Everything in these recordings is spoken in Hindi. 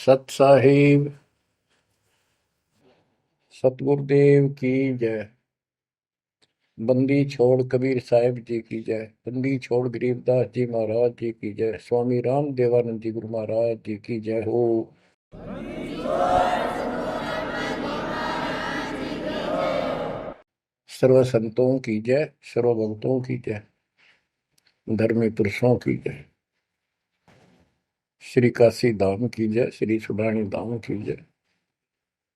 सत साहिब सतगुरुदेव की जय। बंदी छोड़ कबीर साहिब जी की जय। बंदी छोड़ गरीबदास जी महाराज जी की जय। स्वामी राम देवानंद जी गुरु महाराज जी की जय हो। सर्व संतों की जय, सर्व भक्तों की जय, धर्मी पुरुषों की जय। श्री काशी धाम की जय, श्री सुडानी धाम की जय,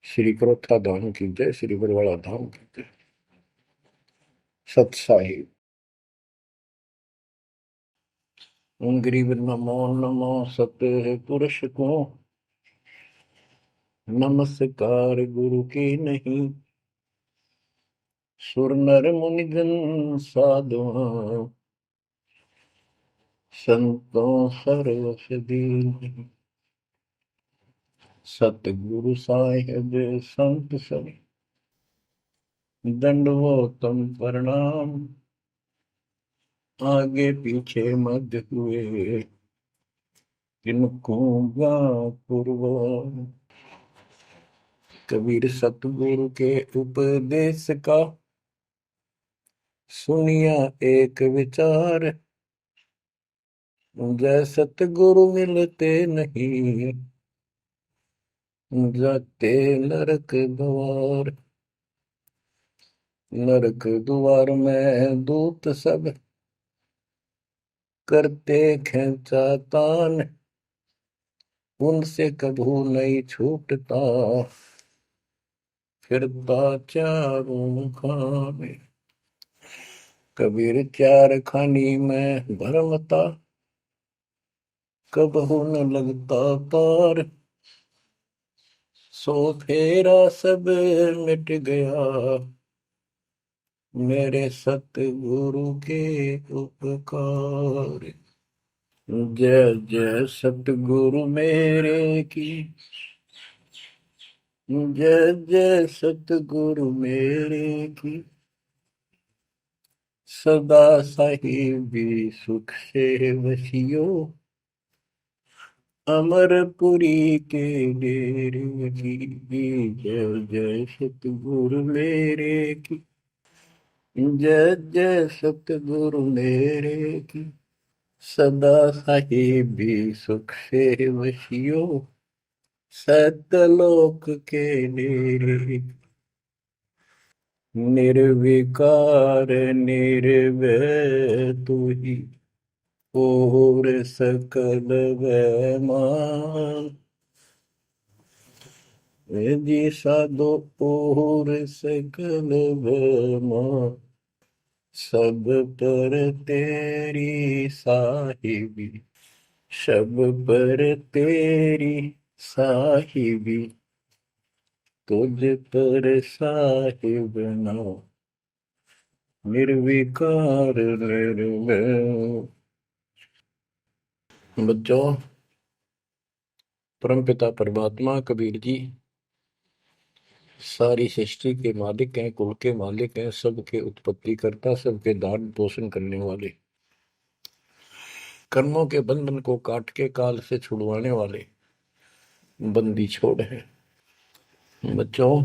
श्री क्रोथा धाम की जय, श्री बरवाड़ा धाम की जय। सत साहिब गरीब नमो नमो सत पुरुष को नमस्कार गुरु की नहीं। सुर नर मुनिजन साधुआ संतों सर्वस दीन। सतगुरु साहिब संत सब दंडवतम प्रणाम। आगे पीछे मध्य हुए किनको पूर्व। कबीर सतगुरु के उपदेश का सुनिया एक विचार। जय सतगुरु मिलते नहीं जाते नरक द्वार। नरक द्वार में दूत सब करते खेचातान। उनसे कभू नहीं छूटता फिरता चारों खाने। कबीर चार खानी में भरमता कबहू न लगता पार। सो फेरा सब मिट गया मेरे सतगुरु के उपकार। जय जय सतगुरु मेरे की जय जय सतगुरु मेरे की। सदा साहिबी सुख से वसियो अमरपुरी के डेरे की। जय जय सतगुरु मेरे की जय जय सतगुरु मेरे की। सदा साहिबी सुख से वसियो सतलोक के डेरे। निर्विकार निर्भय तू ही और सकल वैमान। जी साधो और सकल वैमान। सब पर तेरी साहिबी सब पर तेरी साहिबी। तुझ पर साहिब नाम निर्विकार निर्भय। बच्चों, परमपिता परमात्मा कबीर जी सारी सृष्टि के मालिक हैं, कुल के मालिक हैं, सबके उत्पत्ति करता, सबके दान पोषण करने वाले, कर्मों के बंधन को काट के काल से छुड़वाने वाले बंदी छोड़ है। बच्चों,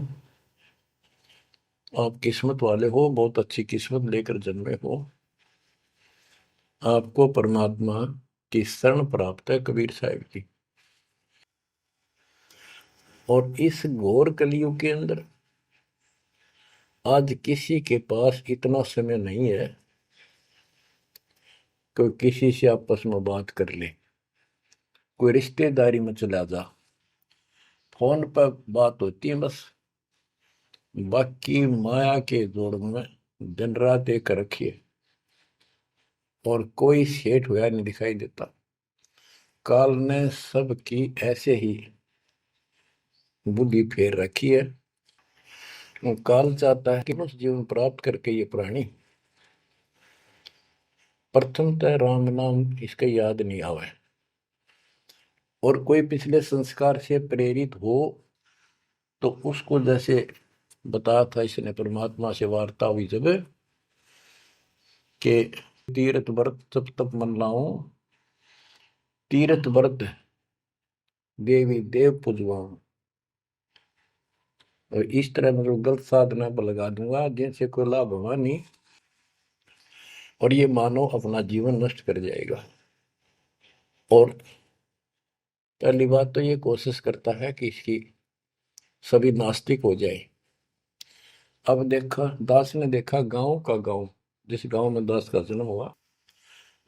आप किस्मत वाले हो, बहुत अच्छी किस्मत लेकर जन्मे हो। आपको परमात्मा की शरण प्राप्त है कबीर साहिब की। और इस घोर कलयुग के अंदर आज किसी के पास इतना समय नहीं है कि किसी से आपस में बात कर ले, कोई रिश्तेदारी में चला जा, फोन पर बात होती है बस। बाकी माया के जोड़ में दिन रात एक रखिए और कोई सेठ हुआ नहीं दिखाई देता। काल ने सबकी ऐसे ही बुद्धि फेर रखी है। काल चाहता है कि उस जीवन प्राप्त करके ये प्राणी प्रथमतः राम नाम इसका याद नहीं आवे और कोई पिछले संस्कार से प्रेरित हो तो उसको जैसे बताया था इसने परमात्मा से वार्ता हुई जब के तीर्थ व्रत तप तप मन लाऊं। तीर्थ व्रत देवी देव पूजवाऊं। और इस तरह मतलब गलत साधना पर लगा दूंगा जिनसे कोई लाभ होगा नहीं, और ये मानव अपना जीवन नष्ट कर जाएगा। और पहली बात तो ये कोशिश करता है कि इसकी सभी नास्तिक हो जाए। अब देखा, दास ने देखा गांव का गांव, जिस गांव में दास का जन्म हुआ,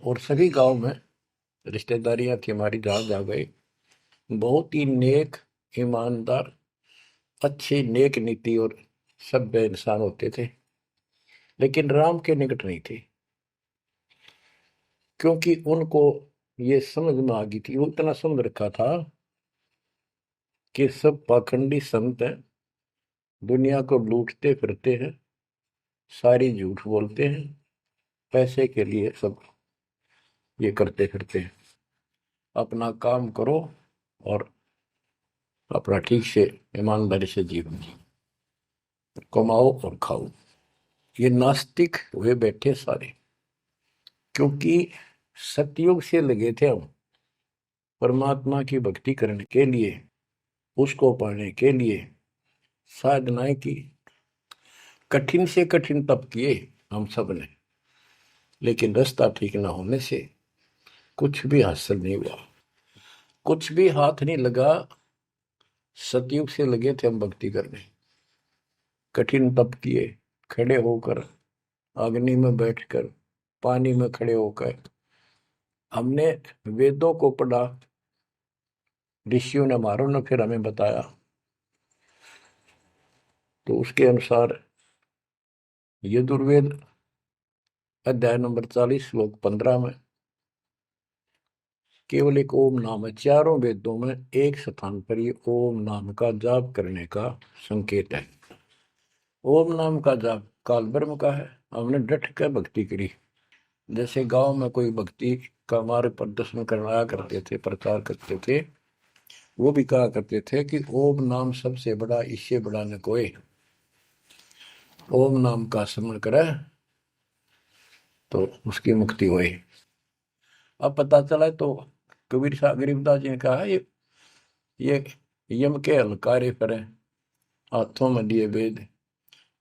और सभी गांव में रिश्तेदारियां थी हमारी, जहां जा गए बहुत ही नेक, ईमानदार, अच्छे, नेक नीति और सभ्य इंसान होते थे, लेकिन राम के निकट नहीं थे, क्योंकि उनको ये समझ में आ गई थी, वो इतना समझ रखा था कि सब पाखंडी संत हैं, दुनिया को लूटते फिरते हैं, सारी झूठ बोलते हैं, पैसे के लिए सब ये करते फिरते हैं। अपना काम करो और अपना ठीक से ईमानदारी से जीवन कमाओ और खाओ। ये नास्तिक हुए बैठे सारे, क्योंकि सतयुग से लगे थे हम परमात्मा की भक्ति करने के लिए, उसको पाने के लिए साधनाएं की, कठिन से कठिन तप किए हम सब ने, लेकिन रास्ता ठीक ना होने से कुछ भी हासिल नहीं हुआ, कुछ भी हाथ नहीं लगा। सतयुग से लगे थे हम भक्ति करने, कठिन तप किए, खड़े होकर, अग्नि में बैठकर, पानी में खड़े होकर, हमने वेदों को पढ़ा, ऋषियों ने हमारों ने फिर हमें बताया, तो उसके अनुसार यजुर्वेद अध्याय नंबर 40 श्लोक 15 में केवल एक ओम नाम है। चारों वेदों में एक स्थान पर ये ओम नाम का जाप करने का संकेत है। ओम नाम का जाप काल ब्रह्म का है। हमने डट कर भक्ति करी, जैसे गांव में कोई भक्ति का मार्ग प्रदर्शन करवाया करते थे, प्रचार करते थे, वो भी कहा करते थे कि ओम नाम सबसे बड़ा, इससे बड़ा न कोई। ओम नाम का स्मरण करे तो उसकी मुक्ति हुई। अब पता चला तो कबीर साहब गरीबदास जी ने कहा, ये यम के हलकारे करें, हाथों में लिए वेद,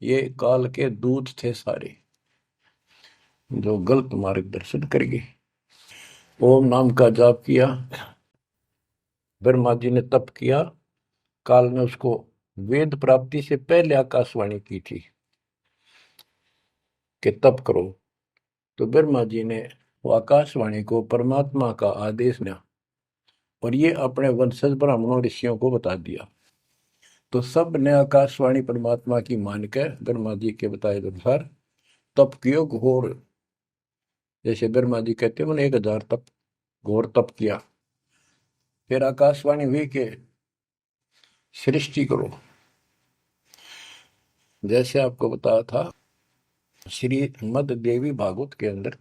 ये काल के दूत थे सारे, जो गलत मार्गदर्शन करेंगे। ओम नाम का जाप किया, ब्रह्मा जी ने तप किया, काल ने उसको वेद प्राप्ति से पहले आकाशवाणी की थी कि तप करो, तो ब्रह्मा जी ने वो आकाशवाणी को परमात्मा का आदेश दिया, और ये अपने वंशज ब्राह्मणों ऋषियों को बता दिया। तो सब ने आकाशवाणी परमात्मा की मान के ब्रह्मा जी के बताए अनुसार तप कियो घोर, जैसे ब्रह्मा जी कहते हैं मैंने 1000 तप, घोर तप किया। फिर आकाशवाणी हुई कि सृष्टि करो, जैसे आपको बताया था श्रीमद देवी भागवत के अंदर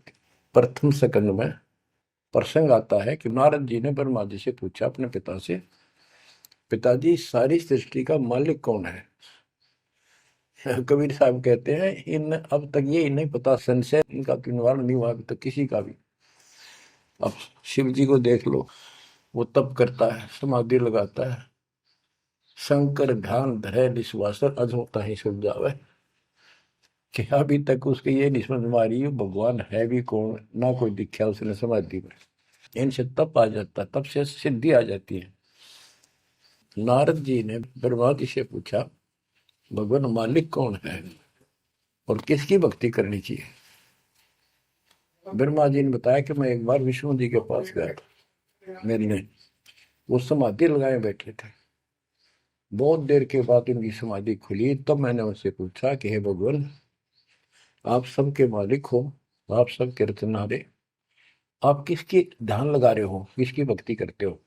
प्रथम स्कंद में प्रसंग आता है कि नारद जी ने ब्रह्मा जी से पूछा अपने पिता से, पिताजी सारी सृष्टि का मालिक कौन है? कबीर साहब कहते हैं इन अब तक ये नहीं पता, संशय इनका निवारण नहीं हुआ अभी तक किसी का भी। अब शिव जी को देख लो, वो तप करता है, समाधि लगाता है, शंकर ध्यान धरे विश्वासर अधोता ही सुन जावे, कि अभी तक उसके ये नहीं समझ में आ रही भगवान है भी कौन, ना कोई दिखा उसने समाधि में। इनसे तप आ जाता, तप से सिद्धि आ जाती है। नारद जी ने ब्रह्मा जी से पूछा भगवान मालिक कौन है और किसकी भक्ति करनी चाहिए? ब्रह्मा जी ने बताया कि मैं एक बार विष्णु जी के पास गया था, मेरी वो समाधि लगाए बैठे थे। बहुत देर के बाद उनकी समाधि खुली, तब मैंने उनसे पूछा कि हे भगवान, आप सबके मालिक हो, आप सबके रचनहारे, आप किसकी ध्यान लगा रहे हो, किसकी भक्ति करते हो?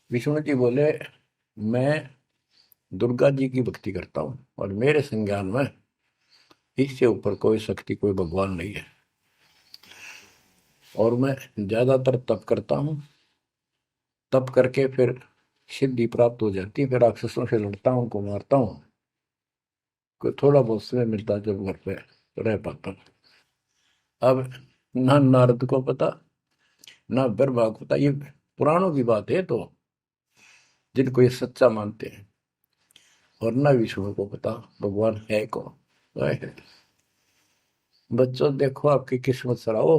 विष्णु जी बोले मैं दुर्गा जी की भक्ति करता हूँ, और मेरे संज्ञान में इससे ऊपर कोई शक्ति, कोई भगवान नहीं है, और मैं ज्यादातर तप करता हूँ, तप करके फिर सिद्धि प्राप्त हो जाती है, फिर राक्षसों से लड़ता हूँ, उनको मारता हूँ, कोई थोड़ा बहुत समय मिलता है जब घर पे रह पाता हूँ। अब ना नारद को पता, ना ब्रह्मा को पता, ये पुराणों की बात है। तो जिनको ये सच्चा मानते हैं, और न विष्णु को पता भगवान है कौन। बच्चों देखो आपकी किस्मत सराहो,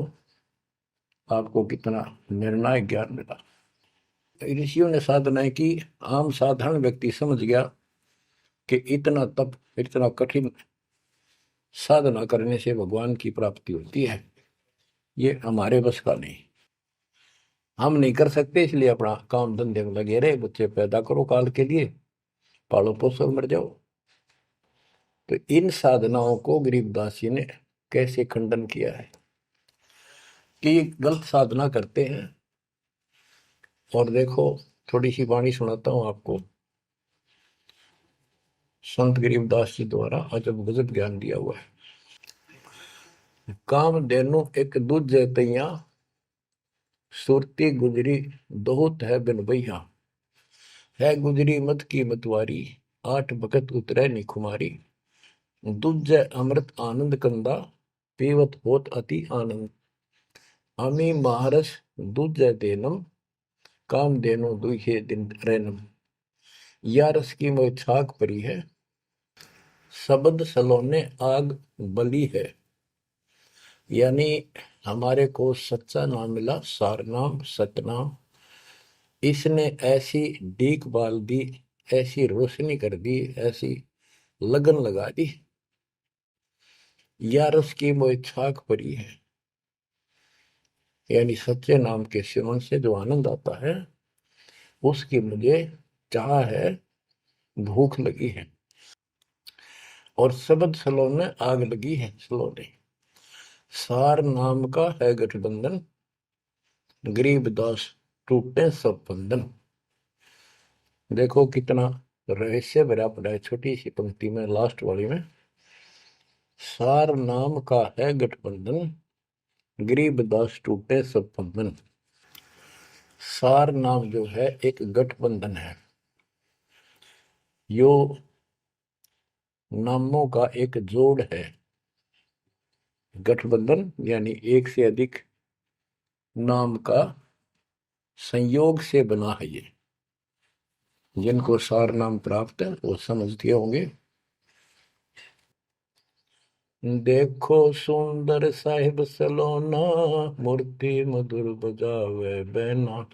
आपको कितना निर्णायक ज्ञान मिला। ऋषियों ने साधनाएं की, आम साधारण व्यक्ति समझ गया कि इतना तप, इतना कठिन साधना करने से भगवान की प्राप्ति होती है, ये हमारे बस का नहीं, हम नहीं कर सकते, इसलिए अपना काम धंधे में लगे रहे, बच्चे पैदा करो काल के लिए, पालो पोसो मर जाओ। तो इन साधनाओं को गरीबदास जी ने कैसे खंडन किया है कि गलत साधना करते हैं। और देखो थोड़ी सी वाणी सुनाता हूं आपको, संत गरीबदास जी द्वारा अजब गजब ज्ञान दिया हुआ है। काम देनु एक दूजे तैया, सुरती गुजरी दोहत है बिन भैया, है गुजरी मत की मतवारी, आठ भगत उतरे निखुमारी, दूजे अमृत आनंद कंदा, पीवत होत अति आनंद, अमी महारस दूजे देनम, काम देनो दुहे दिन रैनम, या रस की मोह छाक परी है, शब्द सलोने आग बली है। यानी हमारे को सच्चा नाम मिला, सार नाम सतनाम, इसने ऐसी डीक बाल दी, ऐसी रोशनी कर दी, ऐसी लगन लगा दी, या रस की मोह छाक परी है। यानी सच्चे नाम के सेवन से जो आनंद आता है उसकी मुझे चाह है, भूख लगी है। और शब्द सलोने आग लगी है, सलोने सार नाम का है गठबंधन, गरीबदास टूटे सब बंधन। देखो कितना रहस्य भरा पड़ा है छोटी सी पंक्ति में, लास्ट वाली में, सार नाम का है गठबंधन, गरीबदास टूटे सब बंधन। सार नाम जो है एक गठबंधन है, यो नामों का एक जोड़ है। गठबंधन यानी एक से अधिक नाम का संयोग से बना है ये। जिनको सार नाम प्राप्त है वो समझते होंगे। देखो सुंदर साहिब सलोना, मूर्ति मधुर बजावे बैना,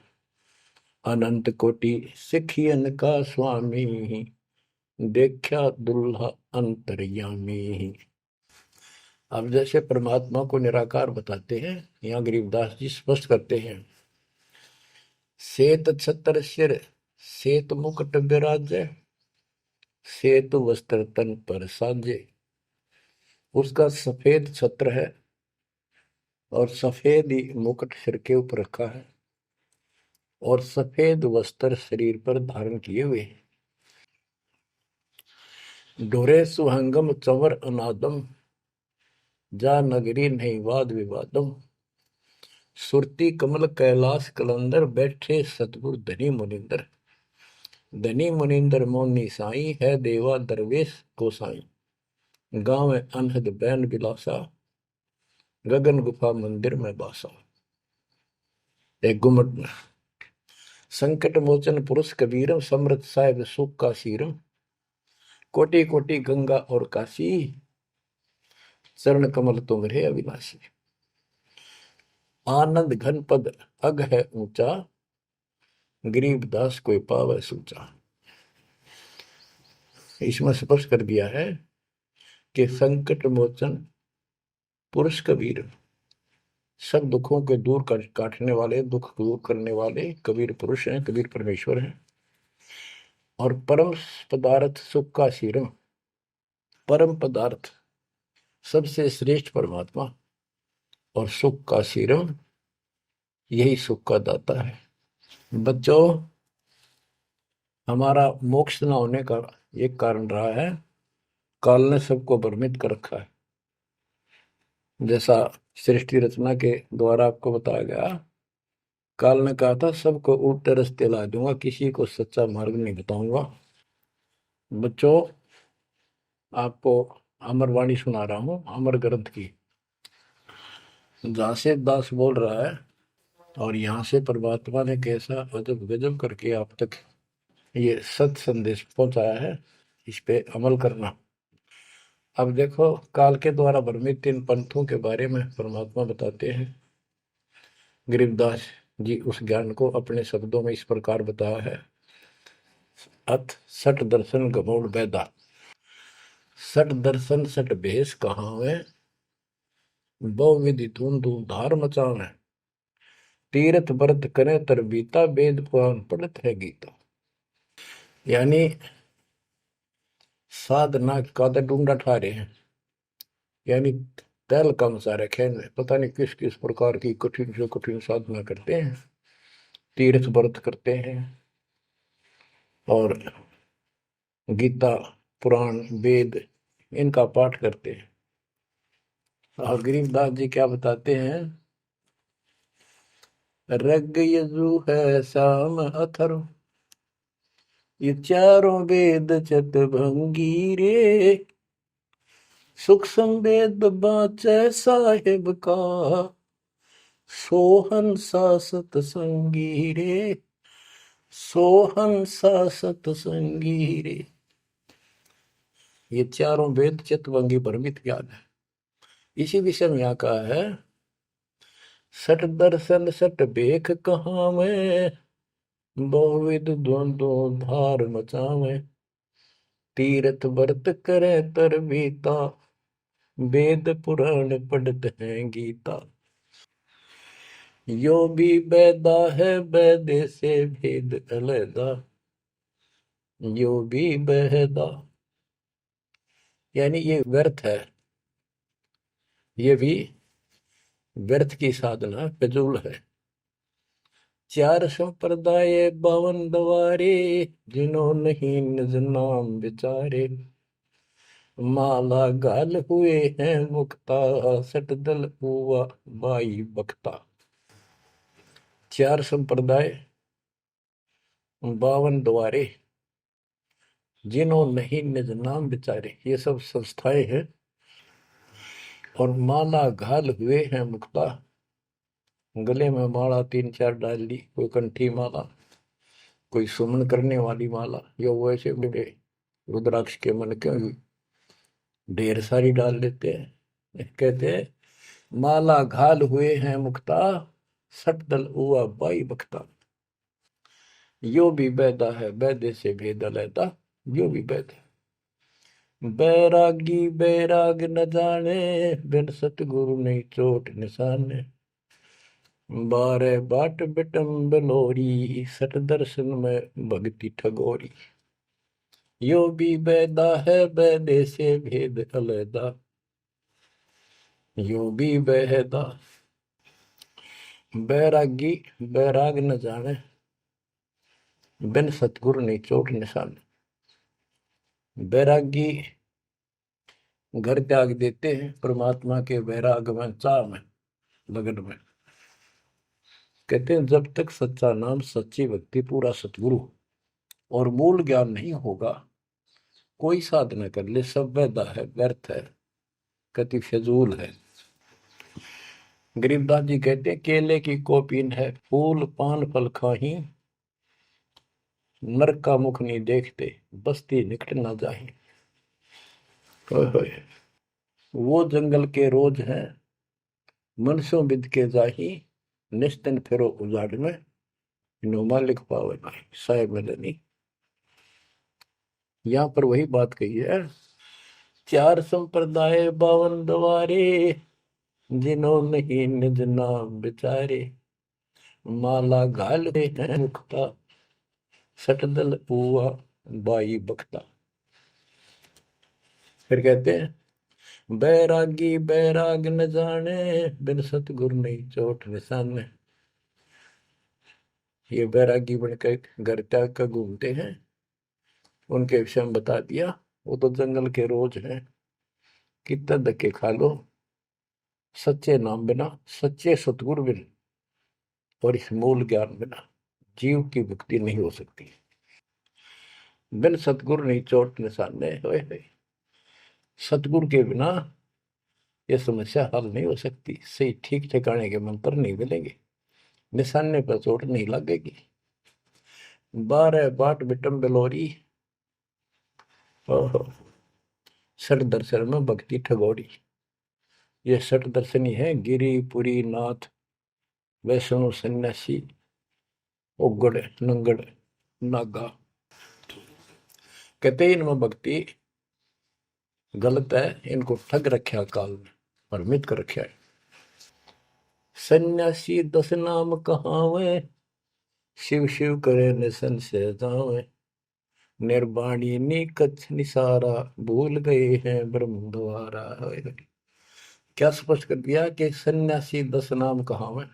अनंत कोटि सिखियन का स्वामी, देखा दुल्हा अंतर्यामी। अब जैसे परमात्मा को निराकार बताते हैं, यहाँ गरीबदास जी स्पष्ट करते हैं, श्वेत छत्र सिर श्वेत मुकुट विराजे, श्वेत वस्त्र तन पर साजे। उसका सफेद छत्र है और सफेद ही मुकुट सिर के ऊपर रखा है और सफेद वस्त्र शरीर पर धारण किए हुए। ढोरे सुहंगम चंवर अनादम, जा नगरी नहीं वाद विवादम, सुरती कमल कैलाश कलंदर, बैठे सतगुरु धनी मुनिंदर। धनी मुनिंदर मोनी साई, है देवा दरवेश गोसाई, गांव अनहद बैन बिलासा, गगन गुफा मंदिर में बासा। एक गुमट में संकट मोचन पुरुष कबीरम, समृत साहिब सुख का शीरम, कोटि कोटि गंगा और काशी, चरण कमल तुम्हारे अविनाशी। आनंद घन पद अग है ऊंचा, गरीबदास कोई पावे सूचा। इसमें स्पष्ट कर दिया है कि संकट मोचन पुरुष कबीर, सब दुखों के दूर काटने वाले, दुख दूर करने वाले कबीर पुरुष हैं, कबीर परमेश्वर हैं। और परम पदार्थ सुख का शीरम, परम पदार्थ सबसे श्रेष्ठ परमात्मा, और सुख का शीरम यही सुख का दाता है। बच्चों हमारा मोक्ष न होने का एक कारण रहा है, काल ने सबको भ्रमित कर रखा है। जैसा सृष्टि रचना के द्वारा आपको बताया गया, काल ने कहा था सबको उल्टे रास्ते ला दूंगा, किसी को सच्चा मार्ग नहीं बताऊंगा। बच्चों आपको अमरवाणी सुना रहा हूं, अमर ग्रंथ की, जहां से दास बोल रहा है और यहाँ से परमात्मा ने कैसा अजब गजब करके आप तक ये सत संदेश पहुंचाया है, इस पे अमल करना। अब देखो, काल के द्वारा भ्रमित इन पंथों के बारे में परमात्मा बताते हैं। गरीबदास जी उस ज्ञान को अपने शब्दों में इस प्रकार बताया है। अथ सठ दर्शन गमोड़ बैदा, सठ दर्शन सठ भेष कहावे, बहुविधि धूम धूम धार मचावे, तीर्थ व्रत करे तर बीता, वेद पुराण पढ़त है गीता। यानी साधना का तो ढूंढा ठा रहे हैं, यानी तैल का मचा रखे हैं, पता नहीं किस किस प्रकार की कठिन से कठिन साधना करते हैं, तीर्थ व्रत करते हैं और गीता पुराण वेद इनका पाठ करते हैं। और गरीबदास जी क्या बताते हैं, रग यजु है श्याम अथर्व, ये चारों वेद चतभंगी रे, सुख संवेद बाचे साहेब का, सोहन सा सतसंगी रे, सोहन सा सतसंगी रे। ये चारों वेद चितवंगी भ्रमित ज्ञान है। इसी विषय में यहाँ कहा है, सठ दर्शन सठ बेख कहाँ में, बहुविध द्वंद्व धार मचावे, तीर्थ व्रत करे तर बीता, वेद पुराण पढ़त है गीता। यो भी बैदा है बैदे से भेद अलैदा, यो भी बहदा, यानी ये व्यर्थ है, ये भी व्यर्थ की साधना फिजूल है। चार संप्रदाय बावन द्वारे, जिन्हों नहीं निज नाम विचारे, माला गाल हुए हैं मुक्ता, सट दल हुआ बाई बख्ता। चार संप्रदाय, 52 द्वारे, जिन्हों नहीं निज नाम विचारे, ये सब संस्थाएं हैं। और माला घाल हुए हैं मुक्ता, गले में माला 3-4 डाल ली, कोई कंठी माला, कोई सुमन करने वाली माला, या वैसे बड़े रुद्राक्ष के मन के ढेर सारी डाल लेते हैं। कहते हैं माला घाल हुए हैं मुक्ता, सट दल हुआ बाई बख्ता। यो भी बैदा है बैदे से भेद अलैदा, यो भी बैद है। बैरागी बैराग न जाने, बिन सतगुरु नहीं चोट निशाने, बारे बाट बिटम बलोरी, सट दर्शन में भक्ति ठगोरी। यो भी बैदा है बैदे से भेद अलैदा, यो भी बहदा। बैरागी बैराग न जाने, बिन सतगुरु नहीं चोट निशान। बैरागी घर त्याग देते हैं परमात्मा के वैराग में, चाह में, लगन में। कहते हैं जब तक सच्चा नाम सच्ची भक्ति पूरा सतगुरु और मूल ज्ञान नहीं होगा, कोई साधना कर ले सब वैधा है, व्यर्थ है, कति फिजूल है। गरीबदास जी कहते हैं केले की कोपीन है, फूल पान फल खाही, नरक का मुख नहीं देखते, बस्ती निकट ना जाही। वो जंगल के रोज हैं, मनसों बिद के जाही, निस्तिन फिरो उजाड़ में, नो मालिक पावे नहीं साहेब मदनी। यहाँ पर वही बात कही है, चार संप्रदाय 52 द्वारे, जिन्हों नहीं निज नाम विचारे, माला घाल हैं मुक्ता, सटदल हुआ बाई बख्ता। फिर कहते हैं बैरागी बैराग न जाने, बिन सतगुरु नहीं चोट निशाने। ये बैरागी बनकर घर त्याग कर घूमते हैं, उनके विषय में बता दिया, वो तो जंगल के रोज हैं, कितना धक्के खा लो, सच्चे नाम बिना, सच्चे सतगुरु बिना और इस मूल ज्ञान बिना जीव की मुक्ति नहीं हो सकती। बिन सतगुरु नहीं चोट निशाने, होए सतगुरु के बिना ये समस्या हल नहीं हो सकती। सही ठीक ठिकाने के मंत्र नहीं मिलेंगे, निशाने पर चोट नहीं लगेगी। 12 बाट बिटम बिलोरी। ओहो। षट दर्शन में भक्ति ठगोरी। ये षट दर्शनी है, गिरी पुरी नाथ वैष्णो सन्यासी उगड़ नंगड़ नागा। कहते हैं इनमें भक्ति गलत है, इनको ठग रखा काल में, भ्रमित कर रखा है। सन्यासी 10 नाम कहावे, शिव शिव करे न संशय जावे। निर्वाणी निकच निसारा, भूल गए हैं ब्रह्म द्वारा। क्या स्पष्ट कर दिया कि सन्यासी 10 नाम कहावे।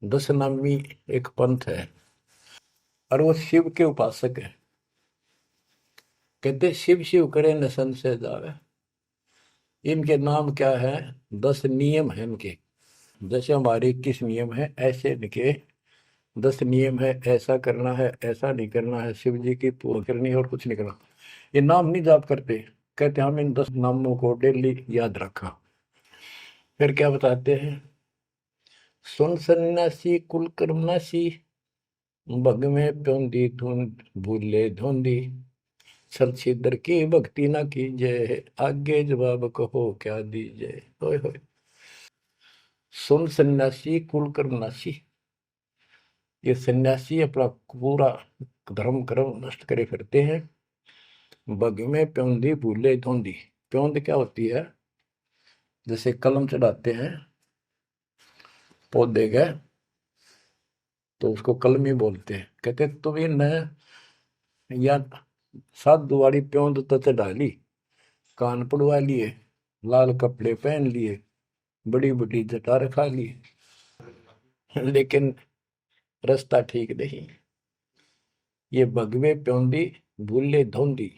10 नामी एक पंथ है और वो शिव के उपासक है। कहते शिव शिव करे न संशय जावे। इनके नाम क्या है? 10 नियम है इनके। जैसे हमारे 21 नियम है, ऐसे इनके 10 नियम है। ऐसा करना है, ऐसा नहीं करना है, शिव जी की पूजा करनी है और कुछ नहीं करना। ये नाम नहीं जाप करते। कहते हम इन 10 नामों को डेली याद रखा। फिर क्या बताते हैं? सुन सन्यासी कुल कर्मनाशी, भग में प्योंदी धुंध भूले धुंधी। छल छिद्र की भक्ति ना कीजिए, आगे जवाब कहो क्या दीजिए। होय होय। सुन सन्यासी कुल कर्मनाशी, ये सन्यासी अपना पूरा धर्म कर्म नष्ट करे फिरते हैं। बग में प्योंदी भूले धुंधी। प्योंद क्या होती है? जैसे कलम चढ़ाते हैं पौधे का, तो उसको कलमी बोलते हैं। कहते तुम ये न या सात दुआरी प्योंद तो चढ़ा ली, कान पड़वा लिए, लाल कपड़े पहन लिए, बड़ी बड़ी जटा रखा ली, लेकिन रास्ता ठीक नहीं। ये भगवे प्योंदी भूले धोंदी,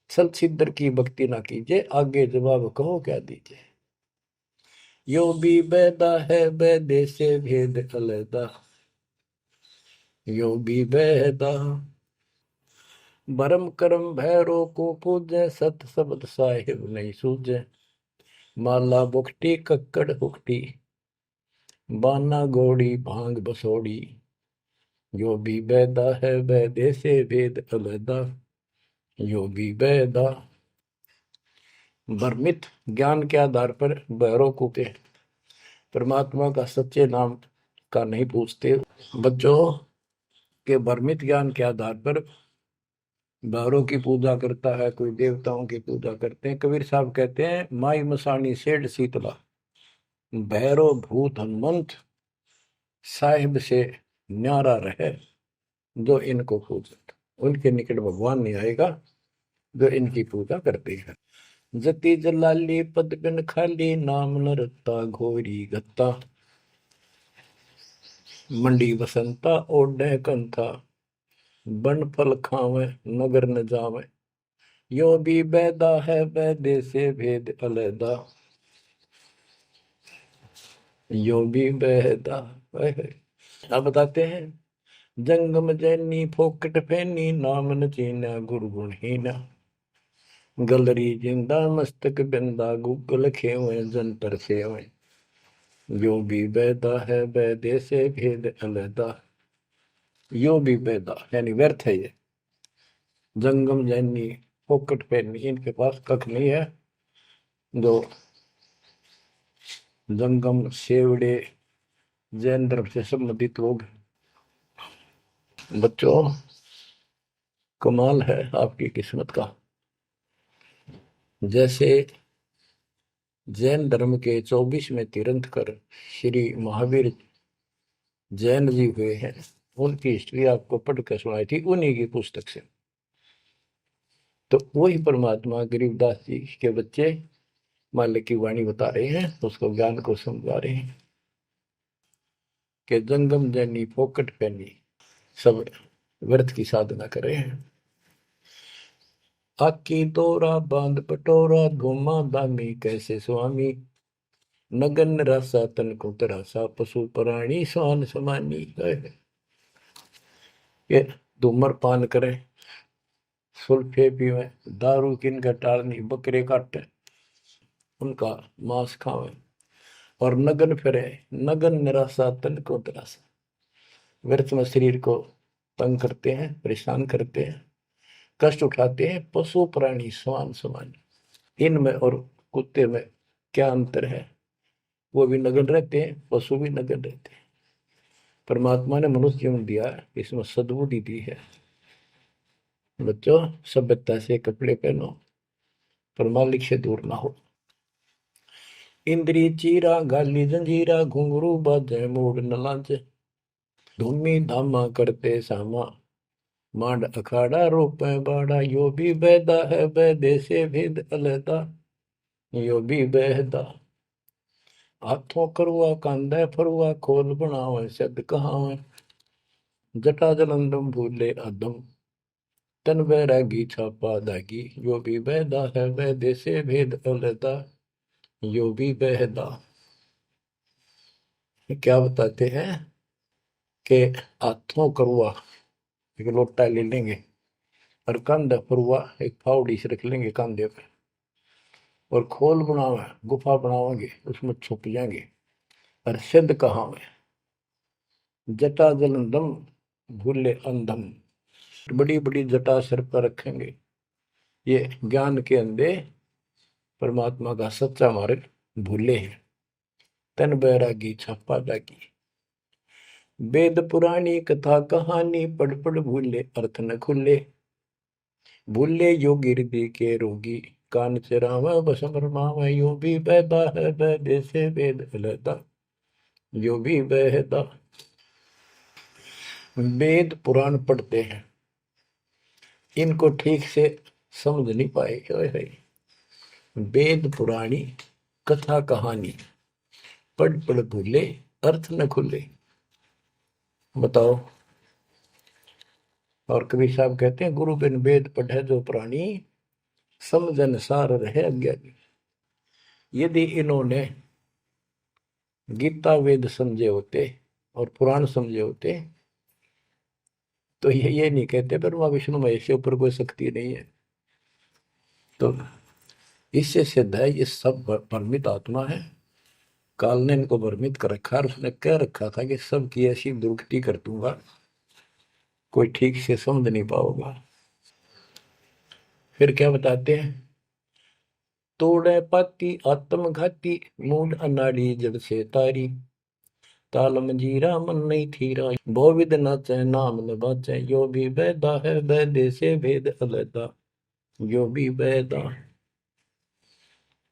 छल छिद्र की भक्ति ना कीजिए, आगे जवाब कहो क्या दीजिए। यो भी बैदा है बैदे से भेद अलैदा, यो भी बैदा। भरम करम भैरो को पूजे, सत शब्द साहिब नहीं सूझे। माला बुखटी कक्कड़ हुकटी, बाना घोड़ी भांग बसोड़ी। यो भी बैदा है बैदे से भेद अलैदा, यो भी बैदा। भ्रमित ज्ञान के आधार पर भैरव को के परमात्मा का सच्चे नाम का नहीं पूछते। बच्चों के भ्रमित ज्ञान के आधार पर भैरव की पूजा करता है, कोई देवताओं की पूजा करते हैं। कबीर साहब कहते हैं माई मसानी सेठ शीतला, भैरव भूत हनुमंत साहिब से न्यारा रहे जो इनको पूजा। उनके निकट भगवान नहीं आएगा जो इनकी पूजा करते हैं। जति जलाली पद बिन खाली, नाम न रत्ता घोरी गत्ता। मंडी बसंता ओढ़े कंथा, बन फल खावे नगर न जावे। यो भी बैदा है बैदे से भेद अलैदा, यो भी बैदा। अब बताते हैं जंगम जैनी फोकट फैनी, नाम न चीना गुरु गुणहीना। गलरी जिंदा मस्तक बिंदा, गूगल खेवे जंतर सेवे। यो भी बैदा है बैदे से भेद अलैदा, यो भी बैदा यानी व्यर्थ है ये। जंगम जैनी फोकट फैनी, इनके पास कख नहीं है। जो जंगम सेवड़े जैन धर्म से संबंधित लोग। बच्चों कमाल है आपकी किस्मत का। जैसे जैन धर्म के 24वें तीर्थंकर श्री महावीर जैन जी हुए हैं, उनकी हिस्ट्री आपको पढ़कर सुनाई थी उन्हीं की पुस्तक से। तो वही परमात्मा गरीबदास जी के बच्चे मालिक की वाणी बता रहे हैं, उसको ज्ञान को समझा रहे हैं कि जंगम जैनी फोकट फैनी, सब व्यर्थ की साधना कर रहे हैं। आकी तोरा बांध पटोरा, घुमा दामी कैसे स्वामी। नगन रासा तन को तरासा, पशु प्राणी स्वान समानी। ये धूम्रपान करें, सुल्फे पीवे, दारू किन घटाड़नी, बकरे काटे उनका मांस खावे, और नगन फिरे। नगन निराशा तन को तरासा, व्यर्थ में शरीर को तंग करते हैं, परेशान करते हैं, कष्ट उठाते हैं। पशु प्राणी समान समान, इनमें और कुत्ते में क्या अंतर है? वो भी नग्न रहते हैं, पशु भी नग्न रहते हैं। परमात्मा ने मनुष्य जीवन दिया, इसमें सद्बुद्धि दी है। बच्चों, सभ्यता से कपड़े पहनो, पर मालिक से दूर ना हो। इंद्री चीरा गाली जंजीरा, घुंघरू बाजे मूड न लाजे, धूमी धामा करते सामा, मांड अखाड़ा रोपे बाड़ा, यो भी बैदा है बैदे से भेद अलहदा, यो भी बहदा। हाथों करुआ कांदा फरुआ, खोल बनावे सद कहावे, जटा जलंदम भूले अदम, तन बैरागी छापा दागी, यो भी बहदा है बैदे से भेद अलहदा, यो भी बहदा। क्या बताते हैं कि हाथों करुआ एक लोटा ले लेंगे, और कंधा फरुआ एक फावड़ी से रख लेंगे कंधे पे, और खोल बनावे गुफा बनावेंगे, उसमें छुप जाएंगे। और सिद्ध कहावे, जटा जलंदम भूले अंधम, बड़ी बड़ी जटा सिर पर रखेंगे। ये ज्ञान के अंधे परमात्मा का सच्चा मार्ग भूले हैं। तन बैरागी छापा दागी, वेद पुरानी कथा कहानी, पढ़ पढ़ भूले अर्थ न खुले, भूले योगी हृदय के रोगी, कान चरावा बस भरमावा, यो भी बैदा है बैदे से वेद अलहदा, यो भी बहदा। वेद पुराण पढ़ते हैं, इनको ठीक से समझ नहीं पाए। वेद पुराणी कथा कहानी, पढ़ पढ़ भूले अर्थ न खुले। बताओ। और कबीर साहब कहते हैं, गुरु बिन वेद पढ़े जो प्राणी, समझन सार रहे अज्ञानी। यदि इन्होंने गीता वेद समझे होते और पुराण समझे होते, तो ये नहीं कहते ब्रह्मा विष्णु महेश के ऊपर कोई शक्ति नहीं है। तो इससे सिद्ध है ये सब भ्रमित आत्मा है। काल ने इनको भ्रमित कर रखा, और उसने कह रखा था कि सबकी ऐसी दुर्गति कर दूंगा, कोई ठीक से समझ नहीं पाओगा। फिर क्या बताते हैं, तोड़े पाती आत्मघाती, मूड अनाड़ी जड़ से तारी, ताल मंजीरा मन नहीं थीरा, बहुविध नाचे नाम न बाचे, यो भी बैदा है बैदे से भेद अलहदा, यो भी बैदा।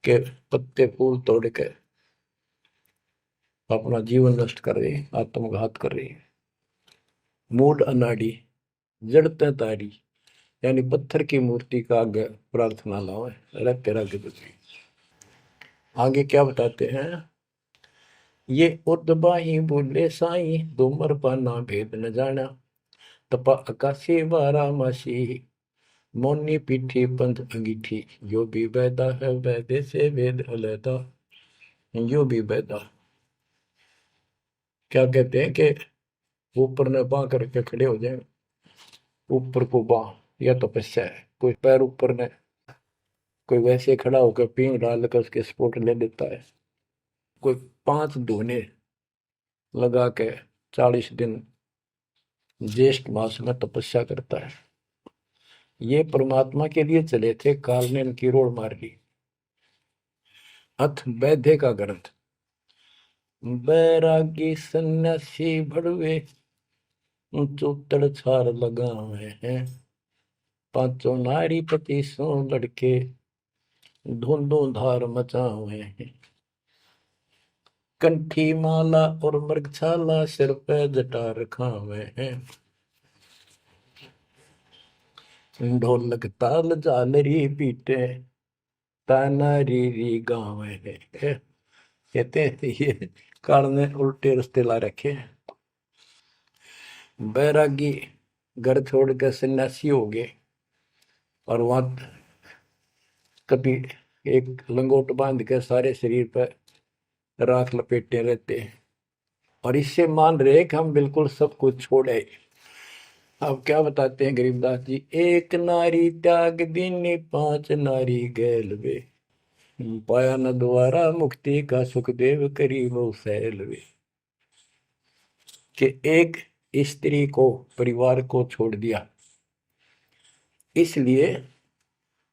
के पत्ते फूल तोड़ के अपना जीवन नष्ट कर रहे, आत्मघात कर रहे। मूड अनाड़ी जड़ते तारी, यानी पत्थर की मूर्ति का आगे प्रार्थना लाओ, रख रख बची। आगे क्या बताते हैं, ये उर्दबाही बोले साई, दोमर पाना भेद न जाना, तपा आकाशी बारा मासी, मोनी पीठी पंथ अंगीठी, यो भी बैदा है बैदे से वेद अलहदा, यो भी बैदा। क्या कहते हैं कि ऊपर ने बां करके खड़े हो जाए, ऊपर को बां, यह तपस्या है। कोई पैर ऊपर ने, कोई वैसे खड़ा होकर पींग डाल कर उसके स्पोर्ट ले लेता है, कोई 5 धोने लगा के 40 दिन ज्येष्ठ मास में तपस्या करता है। ये परमात्मा के लिए चले थे, काल ने इनकी रोड मार ली। अथ वैद्य का ग्रंथ, बैरागी सन्यासी भड़वे, चौतड़ छार लगावे हैं, पांचों नारी पति सो लड़के, धुंधों धार मचावे हैं, कंठी माला और मृगछाला, सिर पे जटा रखावे हैं, ढोलक ताल झालरी पीटे, ताना री गावे हैं। कहते हैं ये काल ने उल्टे रास्ते ला रखे। बैरागी घर छोड़ कर सन्यासी हो गए, और वहां कभी एक लंगोट बांध के सारे शरीर पर राख लपेटे रहते हैं, और इससे मान रहे कि हम बिल्कुल सब कुछ छोड़े। अब क्या बताते हैं गरीबदास जी, एक नारी त्याग दीनी, 5 नारी गैल वे, पाया न द्वारा मुक्ति का, सुखदेव करी वो सैल वे। कि एक स्त्री को, परिवार को छोड़ दिया, इसलिए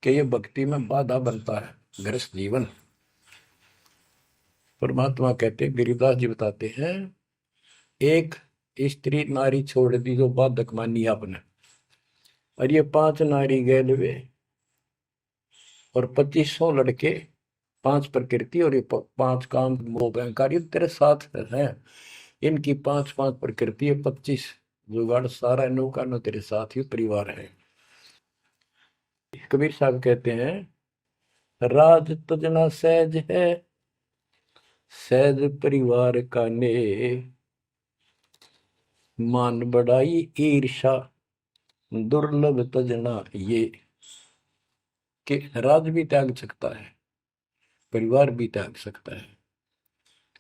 कि ये भक्ति में बाधा बनता है गृहस्थ जीवन। परमात्मा कहते, गिरिदास जी बताते हैं, एक स्त्री नारी छोड़ दी जो बाधक मानी आपने, और ये 5 नारी गैलवे और 2500 लड़के, 5 प्रकृति और ये 5 काम वो अहंकार तेरे साथ है। इनकी 5-5 प्रकृति है, 25 जुगाड़, सारा नौका न तेरे साथ ही परिवार है। कबीर साहब कहते हैं, राज तजना सहज है, सहज परिवार का ने, मान बढ़ाई ईर्षा दुर्लभ तजना ये। कि राज भी त्याग सकता है, परिवार भी त्याग सकता है,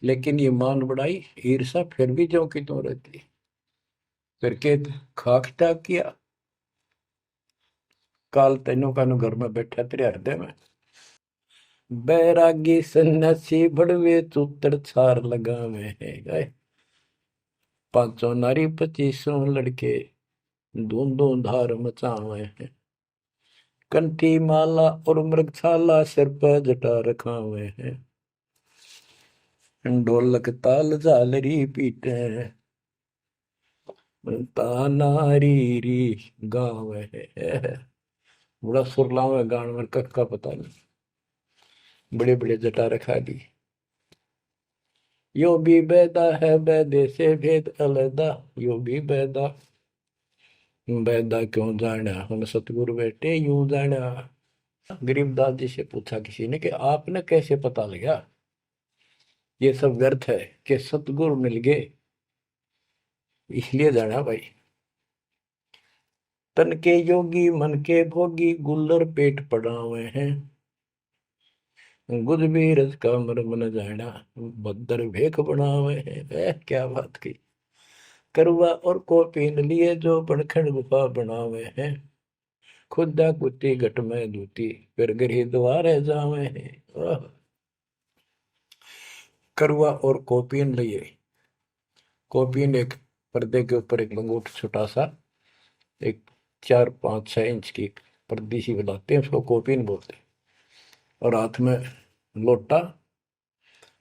लेकिन ये मान बढ़ाई ईर्षा फिर भी जो कि तो रहती। करके खाक त्याग किया, काल तेनों का घर में बैठा तेरे हृदय में। बैरागी सन्यासी बड़वे चूतर छार लगावे है गए, 500 नारी 2500 लड़के, धूम धार मचावे हैं। कंठी माला और मृगशाला सिर पर जटा रखावे हैं, ढोलक ताल झालरी पीटे, तानारी री गाँव है। बड़ा सुरलाव है गान में, कख का पता नहीं, बड़े बड़े जटा रखा दी। यो भी बैदा है बैदे से भेद अलदा, यो भी बैदा, बैदा क्यों जाना हम सतगुरु बैठे यूं जाना। गरीबदास जी से पूछा किसी ने कि आपने कैसे पता लगा ये सब व्यर्थ है, कि सतगुरु मिल गए इसलिए जाना भाई। तन के योगी मन के भोगी, गुल्लर पेट पड़ावे हैं, गुज भी रज का मर्म न जाना, भद्र भेख बनावे हैं। क्या बात की। करवा और को पीन लिए जो बनखंड गुफा बनावे हैं, खुदा कुत्ती घट में दूती, फिर गृह द्वार जावे हैं। करवा और कोपीन लिए, कोपीन एक पर्दे के ऊपर एक लंगोट छोटा सा, एक 4-5-6 इंच की पर्दी सी बनाते हैं, उसको कोपीन बोलते हैं। और हाथ में लोटा,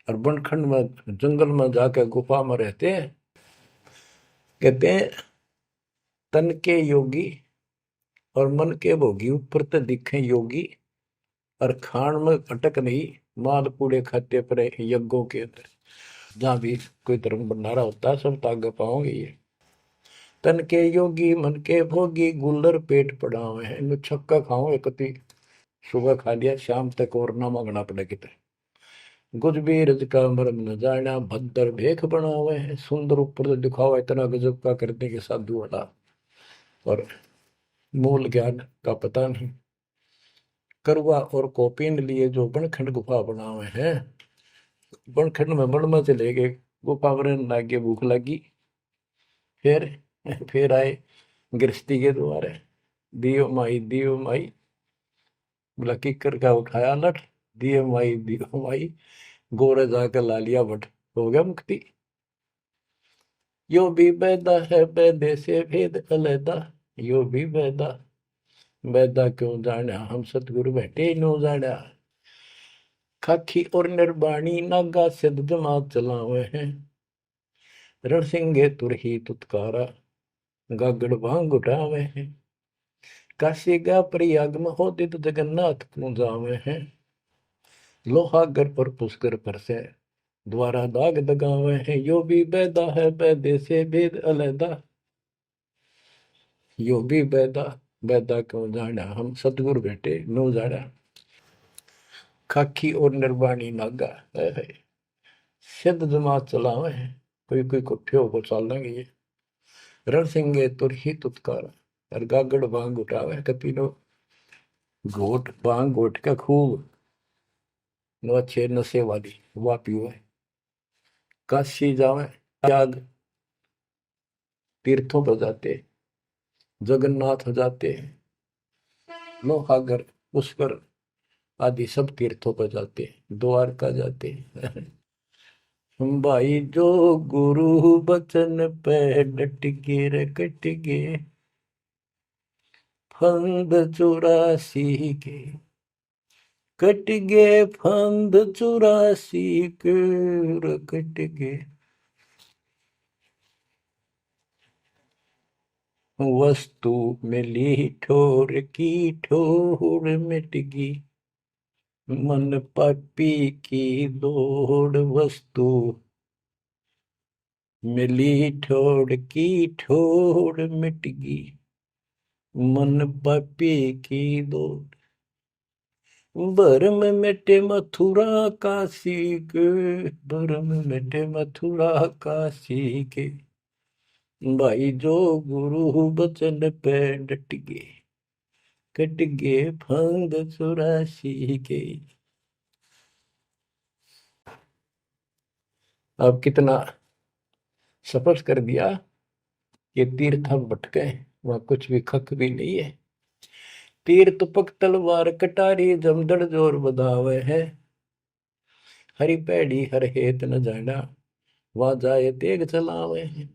और बनखंड में जंगल में जाकर गुफा में रहते हैं। कहते हैं तन के योगी और मन के भोगी, ऊपर तो दिखे योगी, और खान में अटक नहीं, माल पूड़े खाते पर यज्ञों के अंदर जहां भी कोई धर्म भंडारा होता है सब तागे पाओगे ये। तन के योगी मन के भोगी, गुल्लर पेट पड़ावे हैं, इनमें छक्का खाओ एक सुबह खा लिया शाम तक और ना मांगना पड़े कितने। गुज भी रज का मर्म न जाना, भद्र भेख बनावे हैं, सुंदर ऊपर से दिखावा इतना गजब का करने के साधु वाला, और मूल ज्ञान का पता नहीं। करवा और कोपीन लिए जो बनखंड गुफा बनावे हैं, बनखंड में बन में चले गए, गुफा बनने लागे, भूख लगी, फिर फिर आए गृहस्थी के द्वारे, दियो माई, बोला किकर का उठाया लठ, दियो माई, गोरे जाकर ला लिया भट, हो गया मुक्ति। यो भी बैदा है बैदे से भेद अलैदा, यो भी बैदा, बैदा क्यों जाना हम सतगुरु बैठे नो जाना। खाखी और निर्बाणी नागा सिद्ध जमात चलावे हैं, रणसिंगे तुरही तुतकारा, गागड़ भांग उठावे हैं। काशी गा प्रयाग में होदित जगन्नाथ क्यों जावे हैं, लोहागर पर पुष्कर पर से द्वारा दाग दगावे हैं। यो भी बैदा है बैदे से भेद अलैदा, यो भी बैदा, बैदा क्यों जाना हम सतगुरु बैठे नो जाना। खाकी और निर्वाणी नागा है, सिद्ध जमात चलावे हैं, कोई कोई कुठ्ठियों को चाल लेंगे ये। रण सिंगे तुरही तुतकार, और गागड़ भांग उठावे कपीनो, घोट भांग घोट का खूब नो अच्छे नशे वाली वा पीवे। काशी जावे, त्याग तीर्थों पर जाते, जगन्नाथ हो जाते, लोहागर पुष्कर आदि सब तीर्थों पर जाते, द्वारका जाते। भाई जो गुरु बचन पे डट के रे कट गए फंद 84 के, कट गए फंद 84 के रे कट गए। वस्तु मिली ठोर की ठोर मिट गई, मन पापी की दौड़। वस्तु मिली ठोर की ठोर मिट गई, मन पापी की दौड़। भरम मिटे मथुरा काशी के, भरम मिटे मथुरा काशी के। भाई जो गुरु बचन पे डट गए, कट गए फंद 84 के। अब कितना सफर कर दिया, ये तीर्थ हम भटके, वहां कुछ भी खक भी नहीं है। तीर तुपक तलवार कटारी जमदड़ जोर बधावे है, हरी पैड़ी हर हेत न जाना, वहां जाए तेग चलावे है।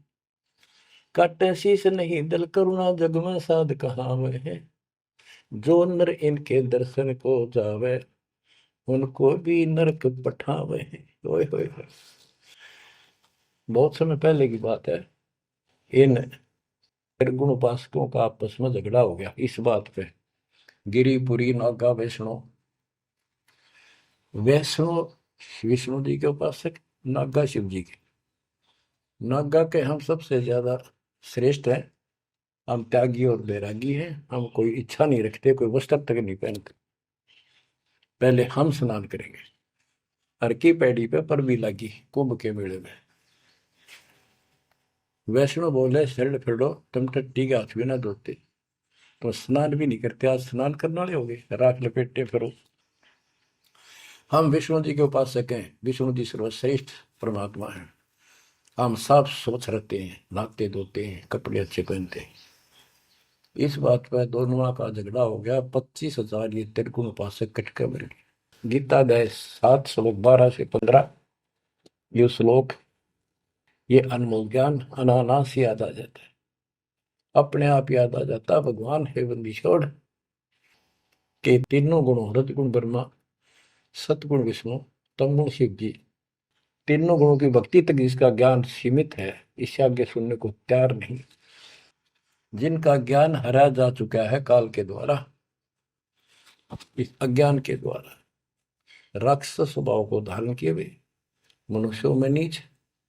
काटे शीश नहीं दल करुणा जग में साध कहावे है, जो नर इनके दर्शन को जावे, उनको भी नरक पठावे है। ओए होए होए। बहुत समय पहले की बात है, इन निर्गुण उपासकों का आपस में झगड़ा हो गया इस बात पे। गिरिपुरी नागा वैष्णो, वैष्णो विष्णु जी के उपासक, नागा शिव जी के। नागा के हम सबसे ज्यादा श्रेष्ठ हैं, हम त्यागी और बैरागी हैं, हम कोई इच्छा नहीं रखते, कोई वस्त्र तक नहीं पहनते। पहले हम स्नान करेंगे। हर की पैड़ी पे पर भी लगी कुंभ के मेले में। वैष्णो बोले शरण फिरो, तुम टट्टी के हाथ भी ना धोते, तो स्नान भी नहीं करते, आज स्नान करने वाले हो गए, राख लपेटे फिरो। हम विष्णु जी के उपासक हैं, विष्णु जी सर्वश्रेष्ठ परमात्मा है। हम साफ स्वच्छ रहते हैं, नहाते धोते हैं, कपड़े अच्छे पहनते हैं। इस बात पर दोनों का झगड़ा हो गया। 25,000 ये त्रिगुण उपासक कटके मर गए। गीता अध्याय 7 श्लोक 12 से 15, ये श्लोक, ये अनमोल ज्ञान अनायास याद आ जाता है, अपने आप याद आ जाता। भगवान है बंदी छोड़ के तीनों गुणों, रजगुण ब्रह्मा, सतगुण विष्णु, तमगुण शिव जी, तीनों गुणों की भक्ति तक जिसका ज्ञान सीमित है, इससे आगे सुनने को तैयार नहीं। जिनका ज्ञान हरा जा चुका है काल के द्वारा, इस अज्ञान के द्वारा, राक्षस स्वभाव को धारण किए हुए, मनुष्यों में नीच,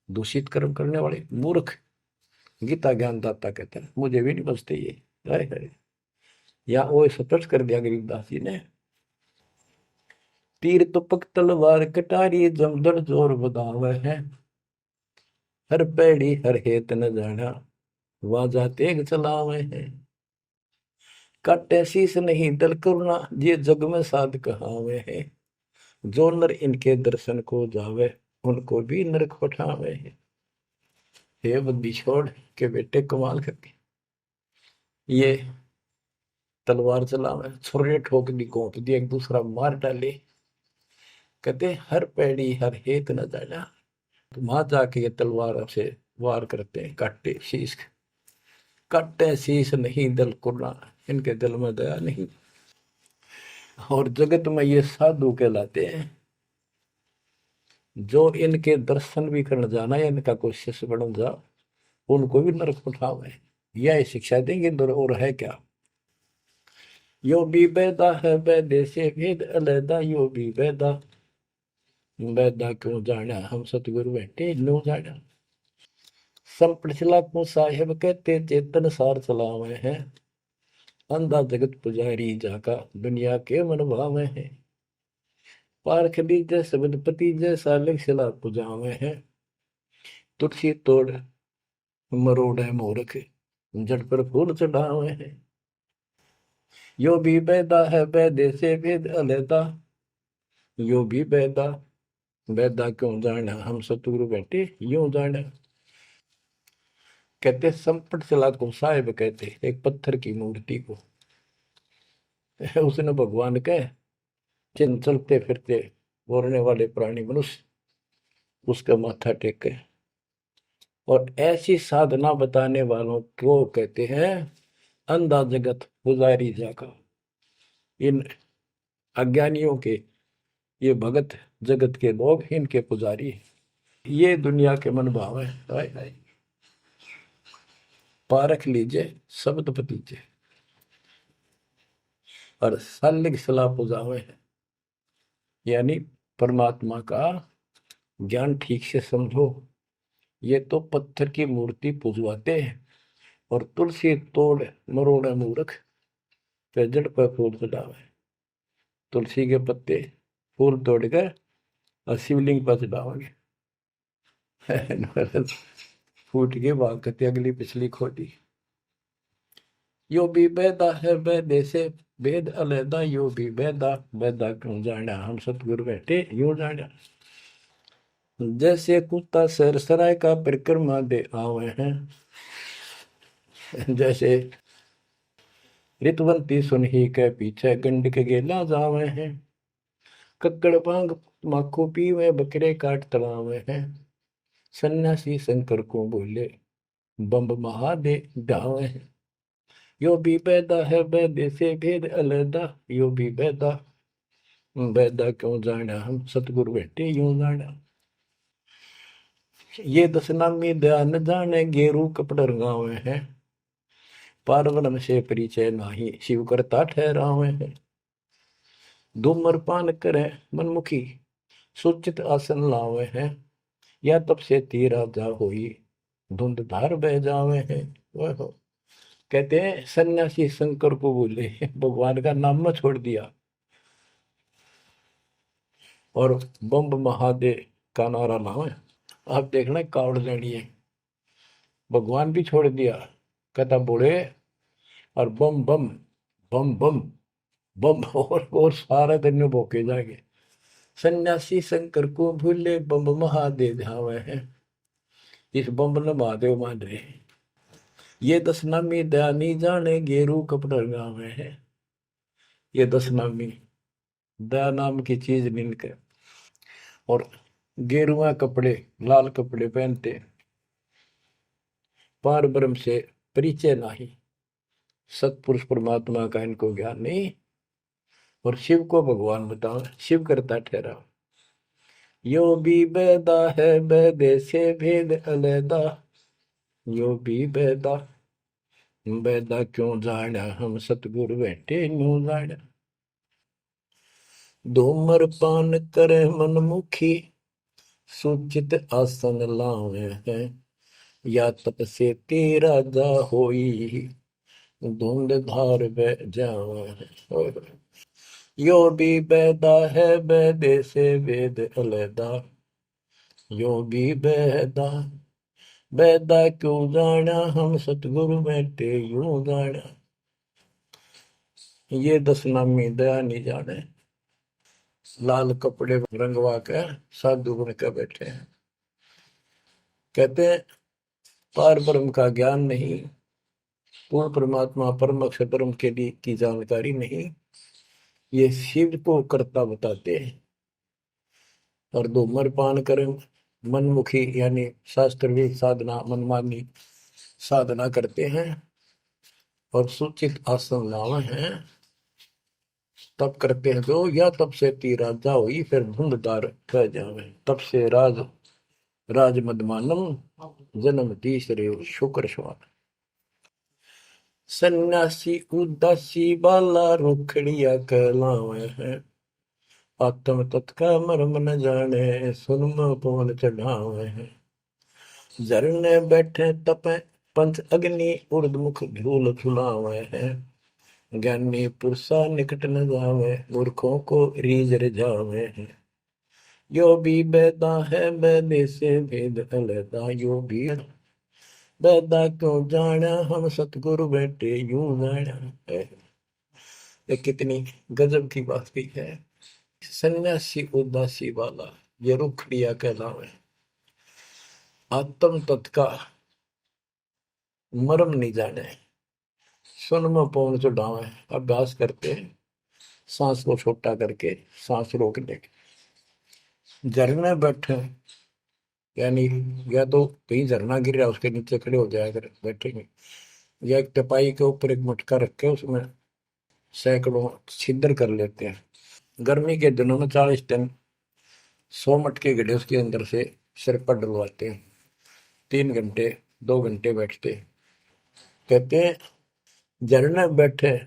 दूषित कर्म करने वाले मूर्ख, गीता ज्ञानदाता कहते हैं, मुझे भी नहीं बचते ये। अरे अरे, या वो स्पष्ट कर दिया गरीबदास जी ने। तीर तुपक तलवार कटारी जमदड़ जोर बधावे है, हर पैड़ी हर हेत न जाना, वाजा तेग चलावे है। काटे शीस नहीं दल करुणा, ये जग में साध कहावे है, जो नर इनके दर्शन को जावे, उनको भी नरक पठावे है। हे बंदी छोड़ के बेटे कमाल करके ये तलवार चलावे, छुरे ठोक दी, घोंप दी, एक दूसरा मार डाले। कहते हर पैड़ी हर हेत न जाना, तो वहां जाके ये तलवार से वार करते हैं, काटे शीश, काटे शीश नहीं दल कुर्ना, इनके दिल में दया नहीं। और जगत में ये साधु कहलाते हैं, जो इनके दर्शन भी करने जाना या इनका कोई शिष्य बन जा, उनको भी नरक उठावे। यह शिक्षा देंगे और है क्या। यो भी बैदा है बैदे से भेद अलैदा, यो भी बैदा, बैदा क्यों जाना हम सतगुरु बैठे नो जाना। संप्रचला को साहेब कहते चेतन सार चलावे हैं, अंधा जगत पुजारी जाका दुनिया के मन भावे हैं। पारख दीजय सबदपति जैसा लिखला पुजावे हैं, तुलसी तोड़ मरोड़ है मूर्ख, जड़ पर फूल चढ़ावे हैं। यो भी बैदा है बैदे से भेद अलैदा, यो भी बैदा, बैदा क्यों जाना हम सतगुरु बैठे यूं जाना। कहते संपट चला को साहेब कहते एक पत्थर की मूर्ति को, उसने भगवान कहे, जिन चलते फिरते बोलने वाले प्राणी मनुष्य, उसका माथा टेके। और ऐसी साधना बताने वालों को कहते हैं अंधा जगत पुजारी जाका। इन अज्ञानियों के ये भगत जगत के लोग इनके पुजारी हैं। ये दुनिया के मन भाव है। हाय हाय, पारख लीजिए शब्द पतीजे और सालिग सलाह पुजावे है। यानी परमात्मा का ज्ञान ठीक से समझो। ये तो पत्थर की मूर्ति पुजवाते हैं और तुलसी तोड़ मरोड़े मूर्ख पे जड़ पर फूल चढ़ावे। तुलसी के पत्ते फूल तोड़कर और शिवलिंग पर चढ़ाओगे। फूट के भागते अगली पिछली खोटी। यो भी बेदा है बेदे से भेद अलैदा, यो भी बेदा बेदा क्यों जाना हम सतगुरु बैठे यूं जाना। जैसे कुत्ता सरसराय का परिक्रमा दे आवे हैं, जैसे रितवंती सुनही के पीछे गंड के गेला जावे हैं। कक्कड़ भांग माखो पीवे बकरे काट तलावे हैं। सन्यासी शंकर को बोले बम्ब महादे ढावे हैं। यो भी बैदा है बैदे से भेद अलैदा, यो भी बैदा बैदा क्यों जाना हम सतगुरु बैठे यूं जाना। ये दशनामी ध्यान जाने गेरू कपड़ रंगावे हैं। पारब्रह्म से परिचय नाही शिव करता ठहरावे हैं। धूम्रपान करे मनमुखी सुचित आसन लावे हैं। या तब से तीरा जा होई धुंध धार बह जावे हैं। वह कहते हैं सन्यासी शंकर को बोले भगवान का नाम में छोड़ दिया और बम्ब महादेव का नारा लावे। आप देखना कावड़ लेनी है, भगवान भी छोड़ दिया, कहता बोले और बम बम बम बम बम और सारा दिन में भोके जाएंगे। सन्यासी शंकर को भूले बम महादेव ध्यावे हैं। इस बम ने महादेव मान रहे। ये दशनामी दयानी जाने गेरू कपड़ गावे हैं। ये दशनामी दया नाम की चीज मिलकर और गेरुआ कपड़े लाल कपड़े पहनते। पार ब्रह्म से परिचय नहीं, सतपुरुष परमात्मा का इनको ज्ञान नहीं और शिव को भगवान बताओ शिव करता ठहरा। यो भी बैदा है बैदे से भेद अलैदा, यो भी बैदा बैदा क्यों जाना हम सतगुरु बैठे न्यू जाना। धूमर पान करे मनमुखी सुचित आसन लावे हैं। या तप से तेरा जा होई धुंध धार बह जावे। यो भी बैदा है बैदे से वेद अलैदा, यो भी बैदा बैदा क्यों जाना हम सतगुरु बैठे यूं जाना। ये दशनामी दया नहीं जाने, लाल कपड़े रंगवा के साधु बन के बैठे हैं। कहते हैं पार ब्रह्म का ज्ञान नहीं, पूर्ण परमात्मा परम अक्षर ब्रह्म के लिए की जानकारी नहीं, ये शिव को करता बताते हैं। और धूम्रपान करें मनमुखी यानी शास्त्र साधना मनमानी साधना करते हैं और सूचित आसन लावे हैं। तब करते हैं जो या तब से तीरा जाओ ही फिर धुंधदार कह जावे। तब से राज मदमानम जन्म तीसरे शुक्र श्वान। सन्यासी उदासी बाला रुखड़िया कहलावे हैं। आत्म तत्का मर्म न जाने सुन पवन चढ़ावे हैं। झरने बैठे तपे पंच अग्नि उर्दमुख धूल झुलावे हैं। ज्ञानी पुरुषा निकट न जावे मूर्खों को रीझ रिझावे हैं। यो भी बैदा है बैदे से भेद अलैदा, यो भी बैदा क्यों जाना हम सतगुरु बैठे यूं जाना है। ये कितनी गजब की बात भी है। सन्यासी उदासी वाला ये रुखड़िया कहलावे। आत्म तत्का मर्म नहीं जाने सुन में पौन चढ़ावे। अभ्यास करते सांस को छोटा करके सांस रोकने। झरने बैठे यानी या तो कहीं झरना गिर रहा है उसके नीचे खड़े हो जाया कर बैठेंगे, या एक टपाई के ऊपर एक मटका रख के उसमें सैकड़ों छिद्र कर लेते हैं। गर्मी के दिनों में 40 दिन 100 मटके गड्ढे उसके अंदर से सिर पर डलवाते हैं। 3 घंटे 2 घंटे बैठते हैं। कहते हैं झरने बैठे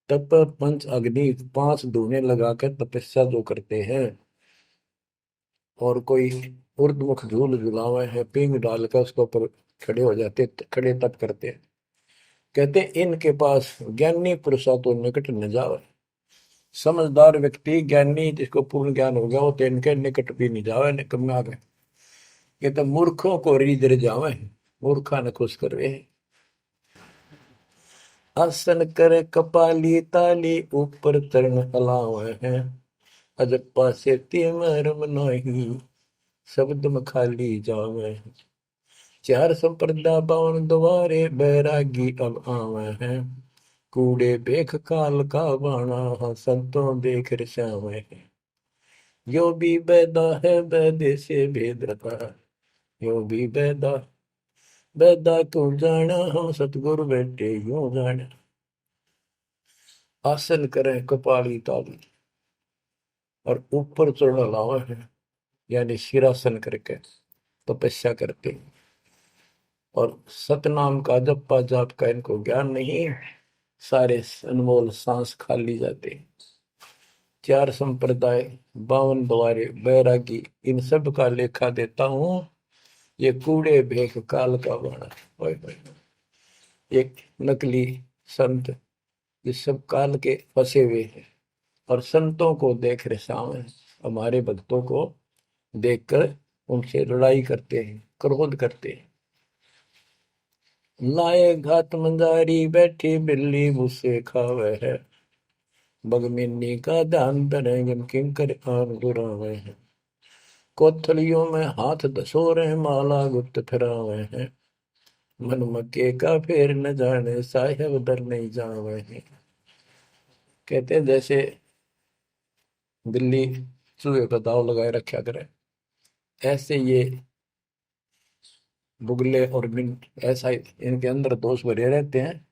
तप पंच अग्नि 5 धूने लगाकर तपस्या जो करते हैं, और कोई उर्दमुख झूल झुलावे है पींग डालकर उसके ऊपर खड़े हो जाते, खड़े तप करते हैं। कहते इनके पास ज्ञानी पुरुषा तो निकट न जावे। समझदार व्यक्ति ज्ञानी जिसको पूर्ण ज्ञान हो गया वो तो इनके निकट भी नहीं जावे, निकम में आ गए। ये तो मूर्खों को रिदर जावे, मूर्खा ने खुश करवे। आसन करे कपाली ताली ऊपर चरण हलावे हैं, अजब पासे मरम नहीं शब्द में खाली जावे। चार संप्रदा बावन द्वारे बैरागी अब आवे हैं, कूड़े बेख काल का बाणा संतों देख रसावे हैं। यो भी बैदा है बैदे से भेद रता, यो भी बैदा बैदा क्यों जाना हम सतगुरु बैठे यूं जाना। आसन करें कपाली ताली और ऊपर चढ़ लावा है, यानी सिरासन करके तपस्या करते, और सतनाम का जप्पा जाप का इनको ज्ञान नहीं, सारे अनमोल सांस खाली जाते। चार संप्रदाय 52 द्वारे बैरागी इन सब का लेखा देता हूं, ये कूड़े भेख काल का बाणा। ओए होए, एक नकली संत ये सब काल के फंसे हुए हैं, और संतों को देख रहे सामने, हमारे भक्तों को देखकर उनसे लड़ाई करते हैं, क्रोध करते हैं। लाए घात मंदारी बैठी बिल्ली भूसे खावे है, बगमिनी का ध्यान धरे किंकर आन दुरावे हैं। कोथलियों में हाथ दसोरे माला गुप्त फिरावे हैं, मन मक्के का फेर न जाने साहेब दर नहीं जावे हैं। कहते हैं जैसे बिल्ली चूहे का दाव लगाए रखा करे, ऐसे ये बुगले और मिंट ऐसा इनके अंदर दोष भरे रहते हैं,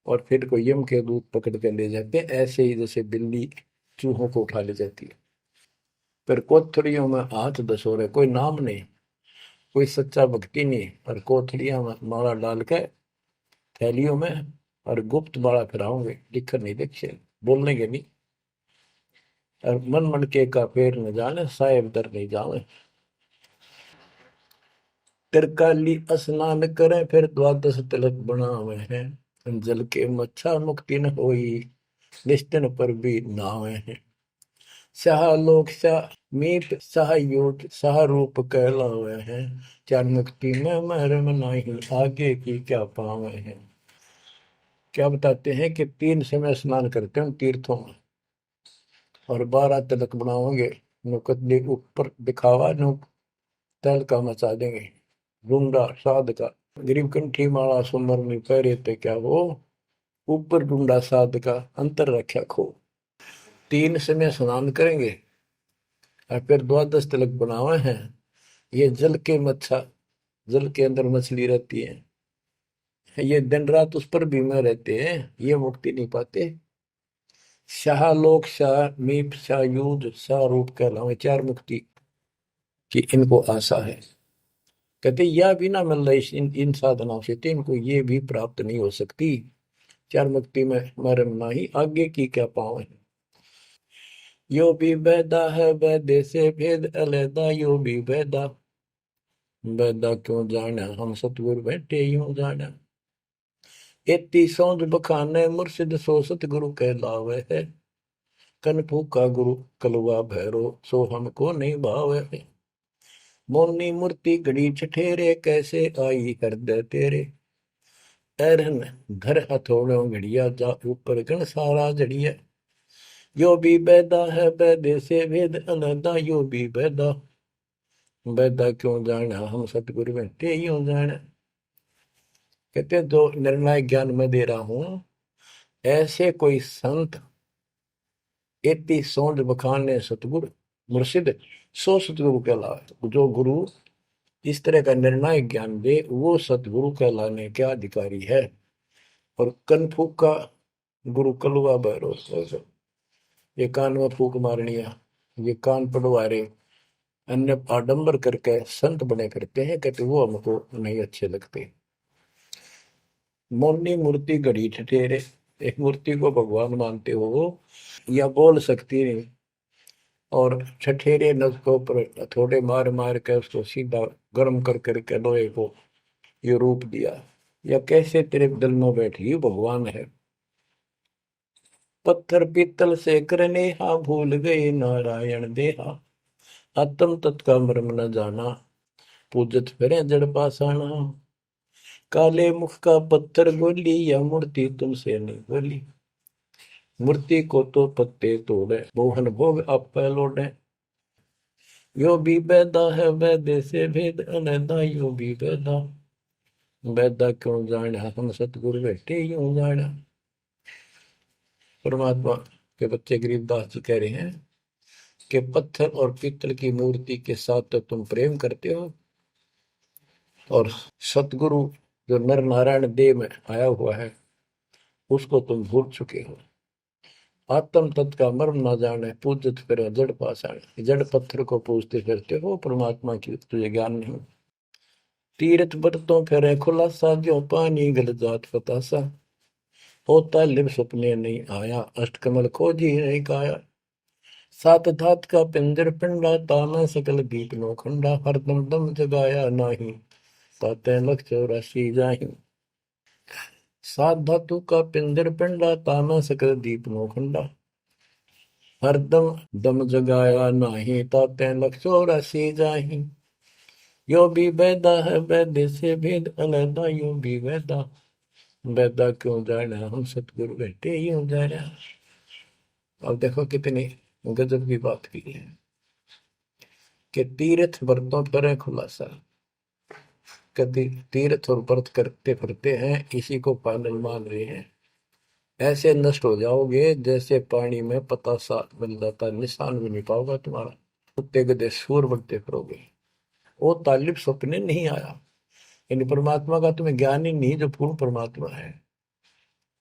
और फिर कोई यम के दूत पकड़ के ले जाते हैं, ऐसे ही जैसे बिल्ली चूहों को उठा ले जाती है। फिर कोथड़ियों में हाथ दसोरे, कोई नाम नहीं, कोई सच्चा भक्ति नहीं, और कोथड़ियां में माला डाल के थैलियों में, और गुप्त माला फिराओगे, लिखकर नहीं देखे, बोलने के नहीं। और मन मन के का पेड़ न जाने साहेब दर नहीं जावे। तिरकाली स्नान करें फिर द्वादश तिलक बनावे हैं, जल के मच्छा मुक्ति न होई निश्चन पर भी नावे हैं। शाह लोक शाह मीत शाह योग शाह रूप कहलावे हैं, चार मुक्ति में महरम नहीं आगे की क्या पावे हैं। क्या बताते हैं कि 3 समय स्नान करते हैं तीर्थों में, और 12 तिलक बनाओगे, नुकदली ऊपर दिखावा नु तल का मचा देंगे, रूंडा साध का गरीब कंठी माला सुमर में पैरे ते क्या वो, ऊपर डूंडा साध का अंतर रख्या खो। 3 समय स्नान करेंगे और फिर द्वादश तिलक बनावे हैं। ये जल के मच्छा, जल के अंदर मछली रहती है, ये दिन रात उस पर बीमा रहते हैं, ये मुक्ति नहीं पाते। शाह लोक शाह मीप शाह युद्ध शाह रूप कहलावे, 4 मुक्ति की इनको आशा है। कहते यह भी ना मिल रही इन साधनाओं से, तो इनको ये भी प्राप्त नहीं हो सकती। 4 मुक्ति में मरम नहीं आगे की क्या पावे। यो भी बैदा है बैदे से भेद अलैदा, यो भी बैदा बैदा क्यों जाना हम सतगुरु बैठे यूं जाना। एती सौंद बखाने मुर्शिद सो सतगुरु कहलावे है, कन फूका गुरु कलवा भैरो सो हमको नहीं भावे है। मोनी मूर्ति घड़ी ठठेरे कैसे आई हृदय तेरे, ऐरन घर हथौड़ों घड़िया जा ऊपर गण सारा जड़िया। यो भी बैदा है बैदे से भेद अलैदा, यो भी बैदा बैदा क्यों जाना हम सतगुरु बैठे यूं जाना। कहते हैं जो निर्णायक ज्ञान में दे रहा हूं, ऐसे कोई संत एती सौंद बखाने सतगुरु मुर्शिद सो सतगुरु कहलाए। जो गुरु इस तरह का निर्णायक ज्ञान दे वो सतगुरु कहलाने के अधिकारी है। और कनफूक का गुरु कलुआ भैरव, ये कान में फूक मारनिया, ये कान पढ़वा रहे, अन्य आडंबर करके संत बने करते हैं, कहते वो हमको नहीं अच्छे लगते। मौनी मूर्ति घड़ी ठठेरे, एक मूर्ति को भगवान मानते हो या बोल सकती नहीं, और ठठेरे नस को ऊपर थोड़े मार मार के उसको सीधा गर्म कर करके लोहे को ये रूप दिया, या कैसे तेरे दिल में बैठी भगवान है। पत्थर पीतल से करने हा, भूल गए नारायण देहा, आत्म तत्का मर्म न जाना, पूजत फिरे जड़ पासाना। काले मुख का पत्थर बोली, या मूर्ति तुमसे नहीं बोली, मूर्ति को तो पत्ते तोड़े, मोहन भोग आप लौटे। यो भी बैदा है वैदे से भेद अनैदा, यो भी बैदा बैदा क्यों जाना, हम सतगुरु बैठे यूं जाना। परमात्मा के बच्चे गरीबदास जी कह रहे हैं कि पत्थर और पीतल की मूर्ति के साथ तो तुम प्रेम करते हो, और सतगुरु जो नर नारायण देह में आया हुआ है उसको तुम भूल चुके हो। आत्म तत्व का मर्म ना जाने, पूजत फिर जड़ पाषाण, जड़ पत्थर को पूजते फिरते हो, परमात्मा की तुझे ज्ञान नहीं। तीर्थ बरतों फिरे खुलासा, जो पानी गल जात फतासा, होता लिव सपने नहीं आया, अष्टकमल खोजी नहीं काया। सात धात का पिंजर पिंडा, ताना सकल दीप नो खंडा, हरदम दम जगाया नाही, ताते लख 84 जाहि। सात धातु का पिंजर पिंडा, ताना सकल दीप नो खंडा, हरदम दम जगाया नाही, ताते लख 84 जाहि। यो भी वैदा है वैद्य से भेद अलैदा, यो भी वैदा वैदा क्यों जाना, हम सतगुरु बैठे यूं जाना। अब देखो कितनी गजब की बात की है कि तीर्थ व्रतों पर खुलासा, कभी तीर्थ और व्रत करते फिरते हैं, इसी को पालन मान रहे हैं। ऐसे नष्ट हो जाओगे जैसे पानी में पता सा बन जाता, निशान भी नहीं पाओगा तुम्हारा, कुत्ते गधे सूर बनते फिरोगे। वो तालिब सपने नहीं आया, यानी परमात्मा का तुम्हें ज्ञान ही नहीं, जो पूर्ण परमात्मा है।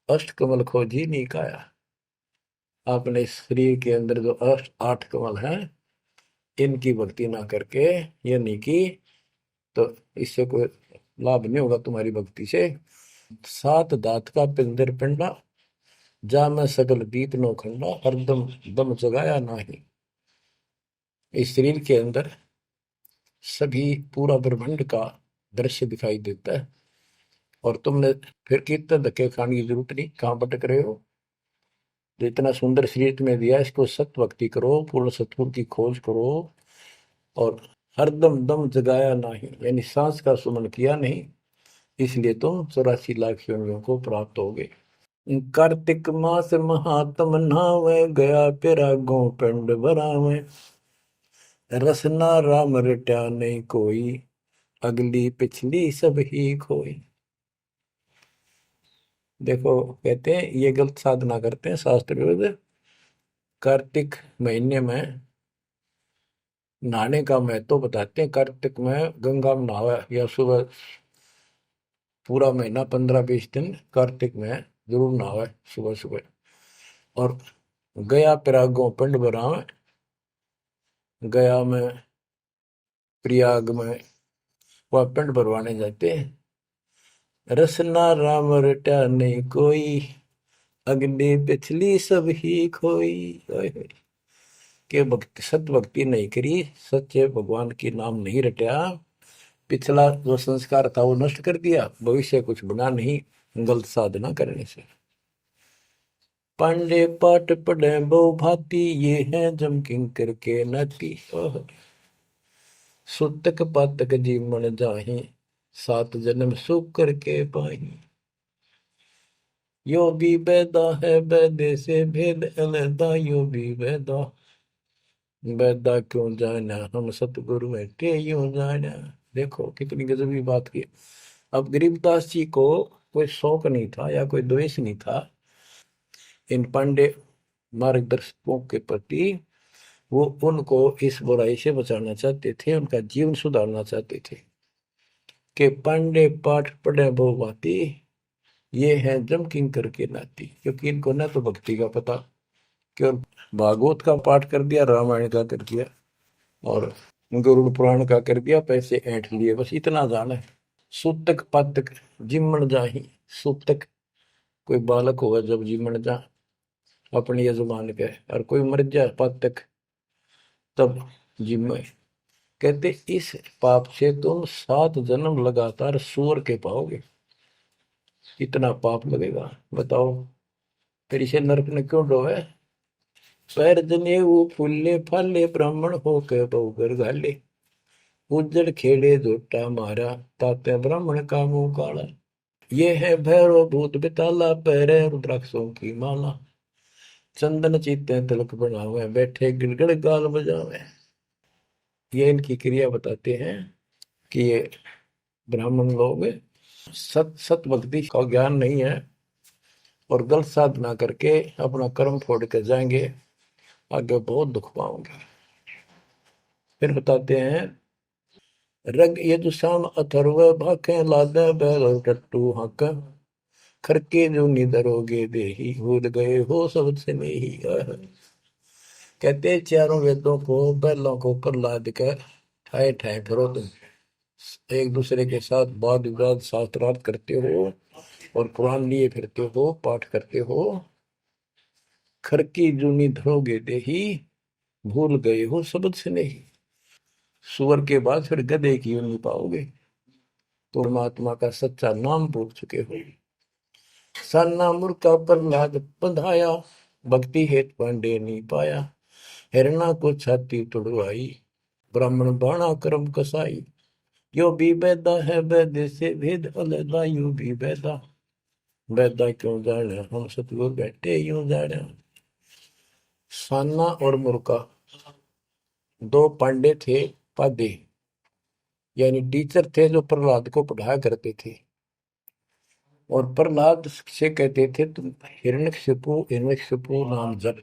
अष्ट कमल खोजी नहीं काया, आपने इस शरीर के अंदर जो अष्ट 8 कमल हैं इनकी भक्ति ना करके ये नहीं की, तो इससे कोई लाभ नहीं होगा तुम्हारी भक्ति से। सात दात का पिंदर पिंडा, जा मैं सकल दीप नो खंडा, हरदम दम जगाया नाही। इस शरीर के अंदर सभी पूरा ब्रह्मांड का दृश्य दिखाई देता है, और तुमने फिर कीर्तन धक्के खाने की जरूरत नहीं, कहाँ भटक रहे हो। जो इतना सुंदर शरीर तुम्हें दिया, इसको सत भक्ति करो, पूर्ण सतगुरु की खोज करो, और हरदम दम जगाया नहीं, यानी सांस का सुमन किया नहीं, इसलिए तुम 84 लाख योनियों को प्राप्त हो गए। कार्तिक मास महात्म नहावे, गया पिरागो पिंड भरावे, रसना राम रट्या नहीं कोई, अगली पिछली सब ही खोई। देखो कहते हैं ये गलत साधना करते हैं शास्त्र विरुद्ध। कार्तिक महीने में नहाने का महत्व बताते हैं। कार्तिक में गंगा में नहावा, या सुबह पूरा महीना 15-20 दिन कार्तिक में जरूर नहावे सुबह सुबह। और गया प्रयागों पिंड भरावे, गया में प्रयाग में वह पिंड भरवाने जाते हैं। रसना राम रटा नहीं कोई, अगली पिछली सब ही खोई। के भक्ति सत भक्ति नहीं करी, सच्चे भगवान की नाम नहीं रटा, पिछला जो संस्कार था वो नष्ट कर दिया, भविष्य कुछ बना नहीं गलत साधना करने से। पांडे पाठ पढ़े बहु भांति, ये है जम किंकर के नाती। सुतक पातक जीवन जाहि, 7 जन्म सुख करके पाही। यो भी बैदा है बैदे से भेद अलैदा, यो भी बैदा बैदा क्यों जाना, हम सतगुरु बैठे यूं जाना। देखो कितनी गजबी बात की। अब गरीबदास जी को कोई शौक नहीं था या कोई द्वेष नहीं था इन पांडे मार्गदर्शकों के प्रति, वो उनको इस बुराई से बचाना चाहते थे, उनका जीवन सुधारना चाहते थे कि पांडे पाठ पढ़े बहु भांति, ये है जम किंकर के नाती। क्योंकि इनको ना तो भक्ति का पता, केवल भागवत का पाठ कर दिया, रामायण का कर दिया और गरुड़ पुराण का कर दिया, पैसे ऐंठ लिए, बस इतना जाना है। सूतक पातक जिमण जाही, सूतक कोई बालक होगा जब जिमण जा अपने यजमान के, और कोई मर जाए पातक तब जिम। कहते इस पाप से तुम 7 जन्म लगातार सूअर के पाओगे, इतना पाप लगेगा। बताओ फिर इसे नरक ने क्यों डोवे। पैर जने वो फूले फाले ब्राह्मण हो के बहुगर घाले, उज्जड़ खेड़े झोटा मारा, ताते ब्राह्मण का मुंह काला। ये है भैरव भूत बिताला, पैरे रुद्राक्षों की माला, चंदन चीते तिलक बनावे, बैठे गिड़गड़ गाल बजावे। ये इनकी क्रिया बताते हैं कि ये ब्राह्मण लोग सत सत भक्ति का ज्ञान नहीं है और गलत साधना करके अपना कर्म फोड़ के जाएंगे, आगे बहुत दुख पाओगे। फिर बताते हैं रग यजुषाम अथर्व भाखे लादे बैल टट्टू हक, खरके जो निधरोगे देही, भूल गए हो सब से नहीं। कहते चारों वेदों को बैलों को ऊपर लाद कर ठाए ठाए फिरो तुम, एक दूसरे के साथ वाद विवाद शास्त्रार्थ करते हो और कुरान लिए फिरते हो, पाठ करते हो। खरकी जूनी धरोगे देही, भूल गए हो सबद से नहीं। सुअर के बाद फिर गधे की यूं नहीं पाओगे, तो परमात्मा का सच्चा नाम भूल चुके हो। सन्ना मुर्का प्रहलाद बंधाया, भक्ति हेत पांडे नहीं पाया, हिरणा को छाती तुड़वाई, ब्राह्मण बाणा कर्म कसाई। यो भी बैदा है वैद्य से भेद अलगा, यूं भी बैदा, बैदा क्यों जाने हम सतगुरु बैठे यूं जाने। सान्ना और मुर्का 2 पांडे थे, पादे यानी टीचर थे जो प्रहलाद को पढ़ाया करते थे। और प्रहलाद से कहते थे तुम हिरण्यकशिपु नाम जप।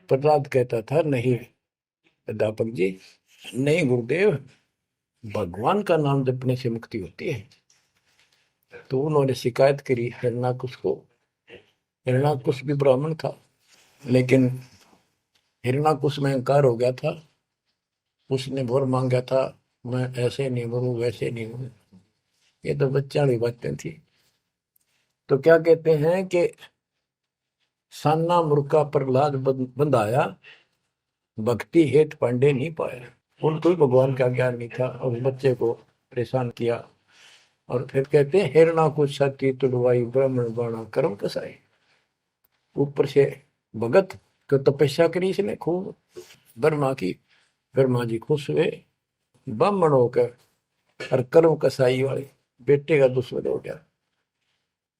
प्रहलाद कहता था नहीं अध्यापक जी, नहीं गुरुदेव, भगवान का नाम जपने से मुक्ति होती है। तो उन्होंने शिकायत करी हिरण्याकुश को। हिरण्याकुश भी ब्राह्मण था, लेकिन हिरण्याकुश में अहंकार हो गया था। उसने वर मांगा था, मैं ऐसे नहीं मरूं वैसे नहीं मरूं। ये तो बच्चा वाली बातें थी। तो क्या कहते हैं कि सान्ना मुर्का प्रहलाद बंधाया, भक्ति हेत पांडे नहीं पाया। उनको भी भगवान का ज्ञान नहीं था और उस बच्चे को परेशान किया। और फिर कहते हैं हिरणा को छाती तुड़वाई, ब्राह्मण बाणा कर्म कसाई। ऊपर से भगत को तपस्या करी इसने खूब ब्रह्मा की, ब्रह्मा जी खुश हुए, ब्राह्मण होकर और कर्म कसाई वाले बेटे का दुश्मन हो गया।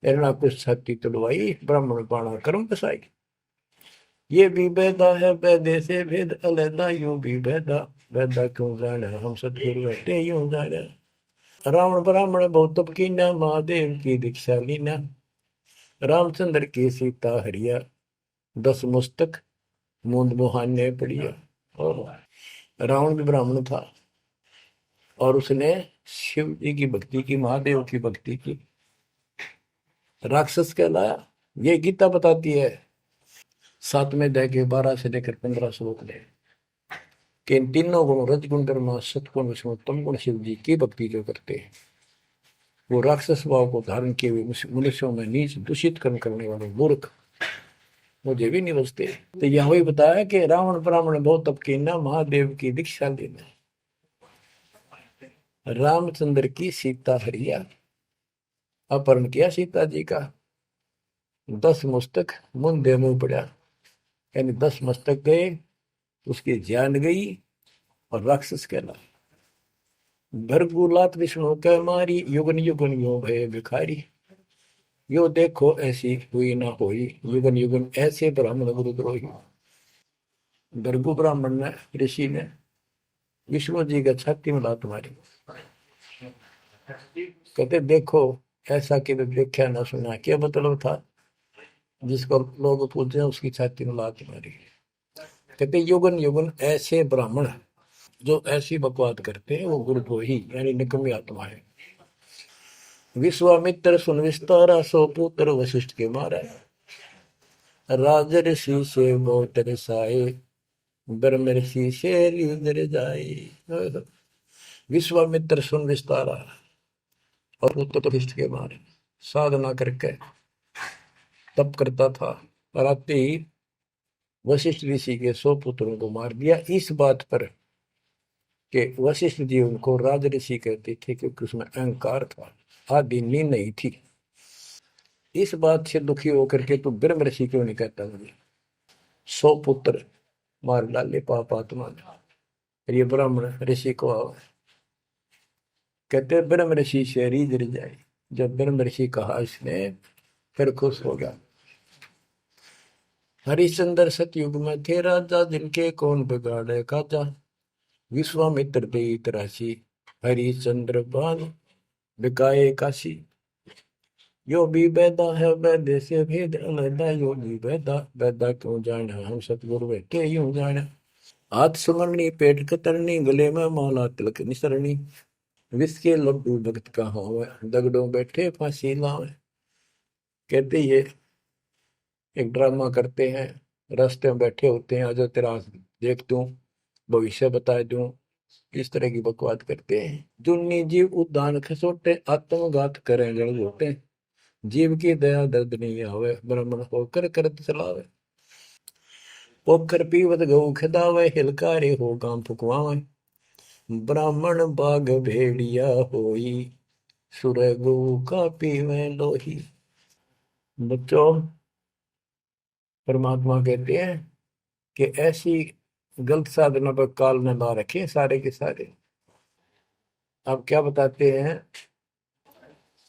हिरणा को छाती तुड़वाई, ब्राह्मण बाणा कर्म कसाई। ये भी बैदा है बैदे से भेद अलैदा, यूं भी बैदा, बैदा क्यों जाने हम सतगुरु बैठे यूं जाने। रावण ब्राह्मण बहुत तप कीना, महादेव की दीक्षा लीना, रामचंद्र की सीता हरिया, 10 मुस्तक मूंद मुहाने पड़िया। और रावण भी ब्राह्मण था और उसने शिव जी की भक्ति की, महादेव की भक्ति की, राक्षस कहलाया। ये गीता बताती है 7वें अध्याय के 12 से लेकर 15 श्लोक में कि इन तीनों गुण रजगुण कर्म सतगुण विष्णु तम गुण शिव जी की भक्ति जो करते हैं वो राक्षस भाव को धारण किए हुए मनुष्यों में नीच दूषित कर्म करने वाले मूर्ख मुझे भी नहीं बचते। तो यह वही बताया कि रावण ब्राह्मण बहुत तप कीना, महादेव की दीक्षा लेना, रामचंद्र की सीता हरिया, अपहरण किया सीता जी का, 10 मस्तक मुंदे मुंह पड़ा, यानी 10 मस्तक गए, उसकी जान गई और राक्षस कहला। भरगुलात विष्णु कह मारी, युगन युगन यो भय भिखारी, यो देखो ऐसी हुई ना होई, युगन युगन ऐसे ब्राह्मण गुरुद्रोही। भरगु ब्राह्मण ने, ऋषि ने विष्णु जी का छाती में लात मारी, कहते देखो ऐसा कि देखा ना सुना। क्या मतलब था, जिसको लोग पूछते हैं उसकी छाती में लात मारी। कहते युगन युगन ऐसे ब्राह्मण जो ऐसी बकवाद करते हैं वो गुरुद्रोही यानी निकम्मी आत्मा है। विश्वामित्र सुन विस्तारा, सो पुत्र वशिष्ठ के मारा। राजर्षि से बहुत रसाए, ब्रह्म ऋषि से लीन जाए। विश्वामित्र सुन विस्तारा और पुत्र वशिष्ठ के मारे। साधना करके तप करता था और आते ही वशिष्ठ ऋषि के 100 पुत्रों को मार दिया। इस बात पर कि वशिष्ठ जी उनको राज ऋषि कहते थे क्योंकि उसमें अहंकार था, आदि नींद नहीं थी। इस बात से दुखी होकर के तू ब्रह्म ऋषि क्यों नहीं कहता मुझे? 100 पुत्र मार डाले पाप आत्मा ने। ये ब्राह्मण ऋषि को कहते ब्रह्म ऋषि से रीझ जाए। जब ब्रह्म ऋषि कहा इसने फिर खुश हो गया। हरिश्चंद्र सतयुग में थे राजा, जिनके कौन बिगाड़े काजा। विश्वामित्र दे राशि, हरिश्चंद्र बान बिकाए काशी। यो भी बैदा है वैद्य से भेद अलैदा, यो भी बैदा बैदा क्यों जाना, हम सतगुरु बैठे यूं जाना। हाथ सुमरनी पेट कतरनी, गले में माला तिलक निसरनी। विष के लड्डू भगत का हो, दगड़ों बैठे फांसी लावे। कहते ये एक ड्रामा करते हैं, रास्ते में बैठे होते हैं, आज तेरा देख दूं, भविष्य बता दूं, इस तरह की बकवाद करते हैं। जुन्नी जीव उद्दान खसोटे, आत्मघात करें जड़ घोटे। जीव की दया दर्द नहीं आवे, ब्राह्मण होकर करत चलावे। पोखर पीवत गऊ खिदावे, हिलकारे हो गांव फुकवावे। ब्राह्मण बाग भेड़िया होई, सुर गऊ का पीवे लोही। बच्चों, परमात्मा कहते हैं कि ऐसी गलत साधना पर काल न ला रखे सारे के सारे। अब क्या बताते हैं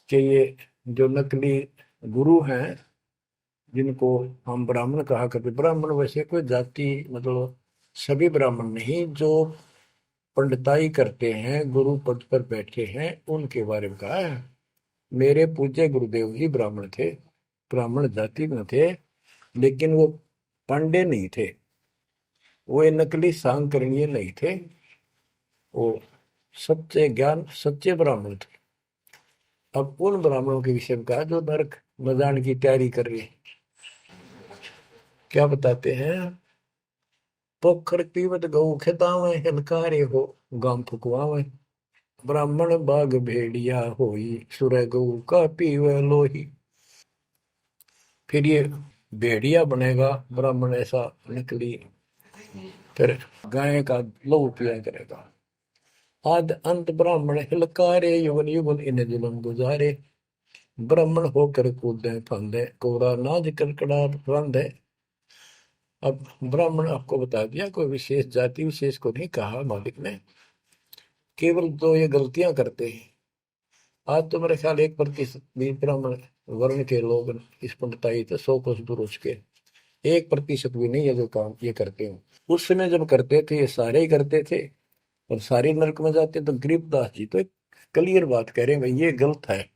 कि ये जो नकली गुरु हैं, जिनको हम ब्राह्मण कहा करते, ब्राह्मण वैसे कोई जाति मतलब सभी ब्राह्मण नहीं, जो पंडिताई करते हैं, गुरु पद पर बैठे हैं, उनके बारे में कहा है। मेरे पूज्य गुरुदेव ही ब्राह्मण थे, ब्राह्मण जाति में थे, लेकिन वो पांडे नहीं थे, वो नकली सांकरणीय नहीं थे, वो सच्चे ज्ञान सच्चे ब्राह्मण थे। अब उन ब्राह्मणों के विषय में कहा जो नरक में जाने की तैयारी कर रहे हैं। क्या बताते हैं? पोखर पीवत गऊ खेतावे, हिलकारे हो गांव फुकवावे। ब्राह्मण बाग भेड़िया होई, सुर गऊ का पीवे लोही। फिर ये भेड़िया बनेगा ब्राह्मण, ऐसा निकली, फिर गाय का लहू पिया करेगा। आद अंत ब्राह्मण हिलकारे, युगन युगन इन जुलम गुजारे। ब्राह्मण होकर कूदे फंदे, कोरा नाज कड़कड़ा रंधे। अब ब्राह्मण आपको बता दिया, कोई विशेष जाति विशेष को नहीं कहा मालिक ने, केवल तो ये गलतियां करते हैं। आज तो मेरे ख्याल 1% भी ब्राह्मण वर्ण के लोग इस पंडिताई से 100 कोस दूर उठ के 1% भी नहीं है जो काम ये करते हैं। उस समय जब करते थे ये सारे ही करते थे और सारे नरक में जाते। तो गरीबदास जी तो एक क्लियर बात कह रहे हैं, भाई ये गलत है,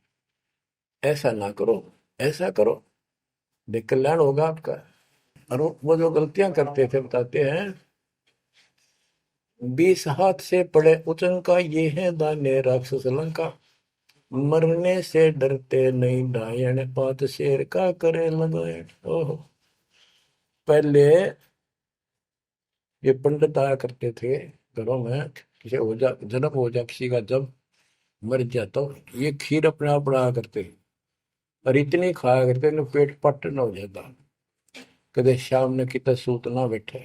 ऐसा ना करो, ऐसा करो, देख कल्याण होगा आपका। और वो जो गलतियां करते थे बताते हैं, 20 हाथ से पड़े उचंका, ये है दाने राक्षस लंका। मरने से डरते नहीं डायन, पात शेर का करे लगाए। ओहो, पहले ये पंडित आया करते थे घरों में, किसी हो जा जन्म हो जा किसी का, जब मर जाता तो ये खीर अपने आप बनाया करते और इतनी खाया करते न पेट पट न हो जाता, कदे शाम ने कितना सूत ना बैठे।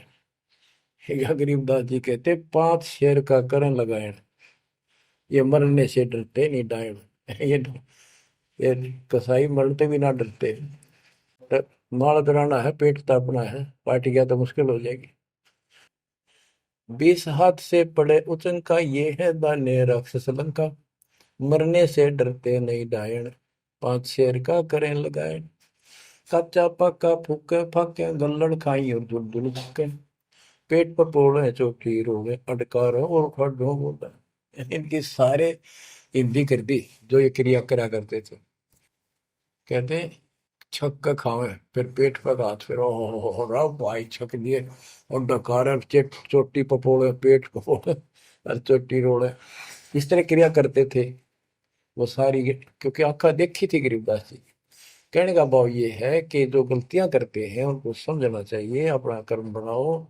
या गरीबदास जी कहते 5 शेर का करण लगाए, ये मरने से डरते नहीं डायन। ये कसाई मरते भी ना डरते। माल कराना है, पेट तापना है, पार्टी गया तो मुश्किल हो जाएगी। 20 हाथ से पड़े उचंका, ये है दाने राक्षस लंका। मरने से डरते नहीं डायन, 5 शेर का करें लगाए। कच्चा पक्का फूके फाके, गल्लड़ खाई और दुल दुल फूके। पेट पर पोड़े चौकी रोगे, अटकारो और खड़ो बोला। इनकी सारे हिंदी कर दी जो ये क्रिया करा करते थे। कहते छक के खावे, फिर पेट पे हाथ, फिर ओ रहा भाई छक दिए, और डकार चोटी पपोड़े, पेट पपोड़े और चोटी रोड़े, इस तरह क्रिया करते थे वो सारी, क्योंकि आंखा देखी थी गरीबदास जी। कहने का भाव ये है कि जो गलतियां करते हैं उनको समझना चाहिए, अपना कर्म बनाओ।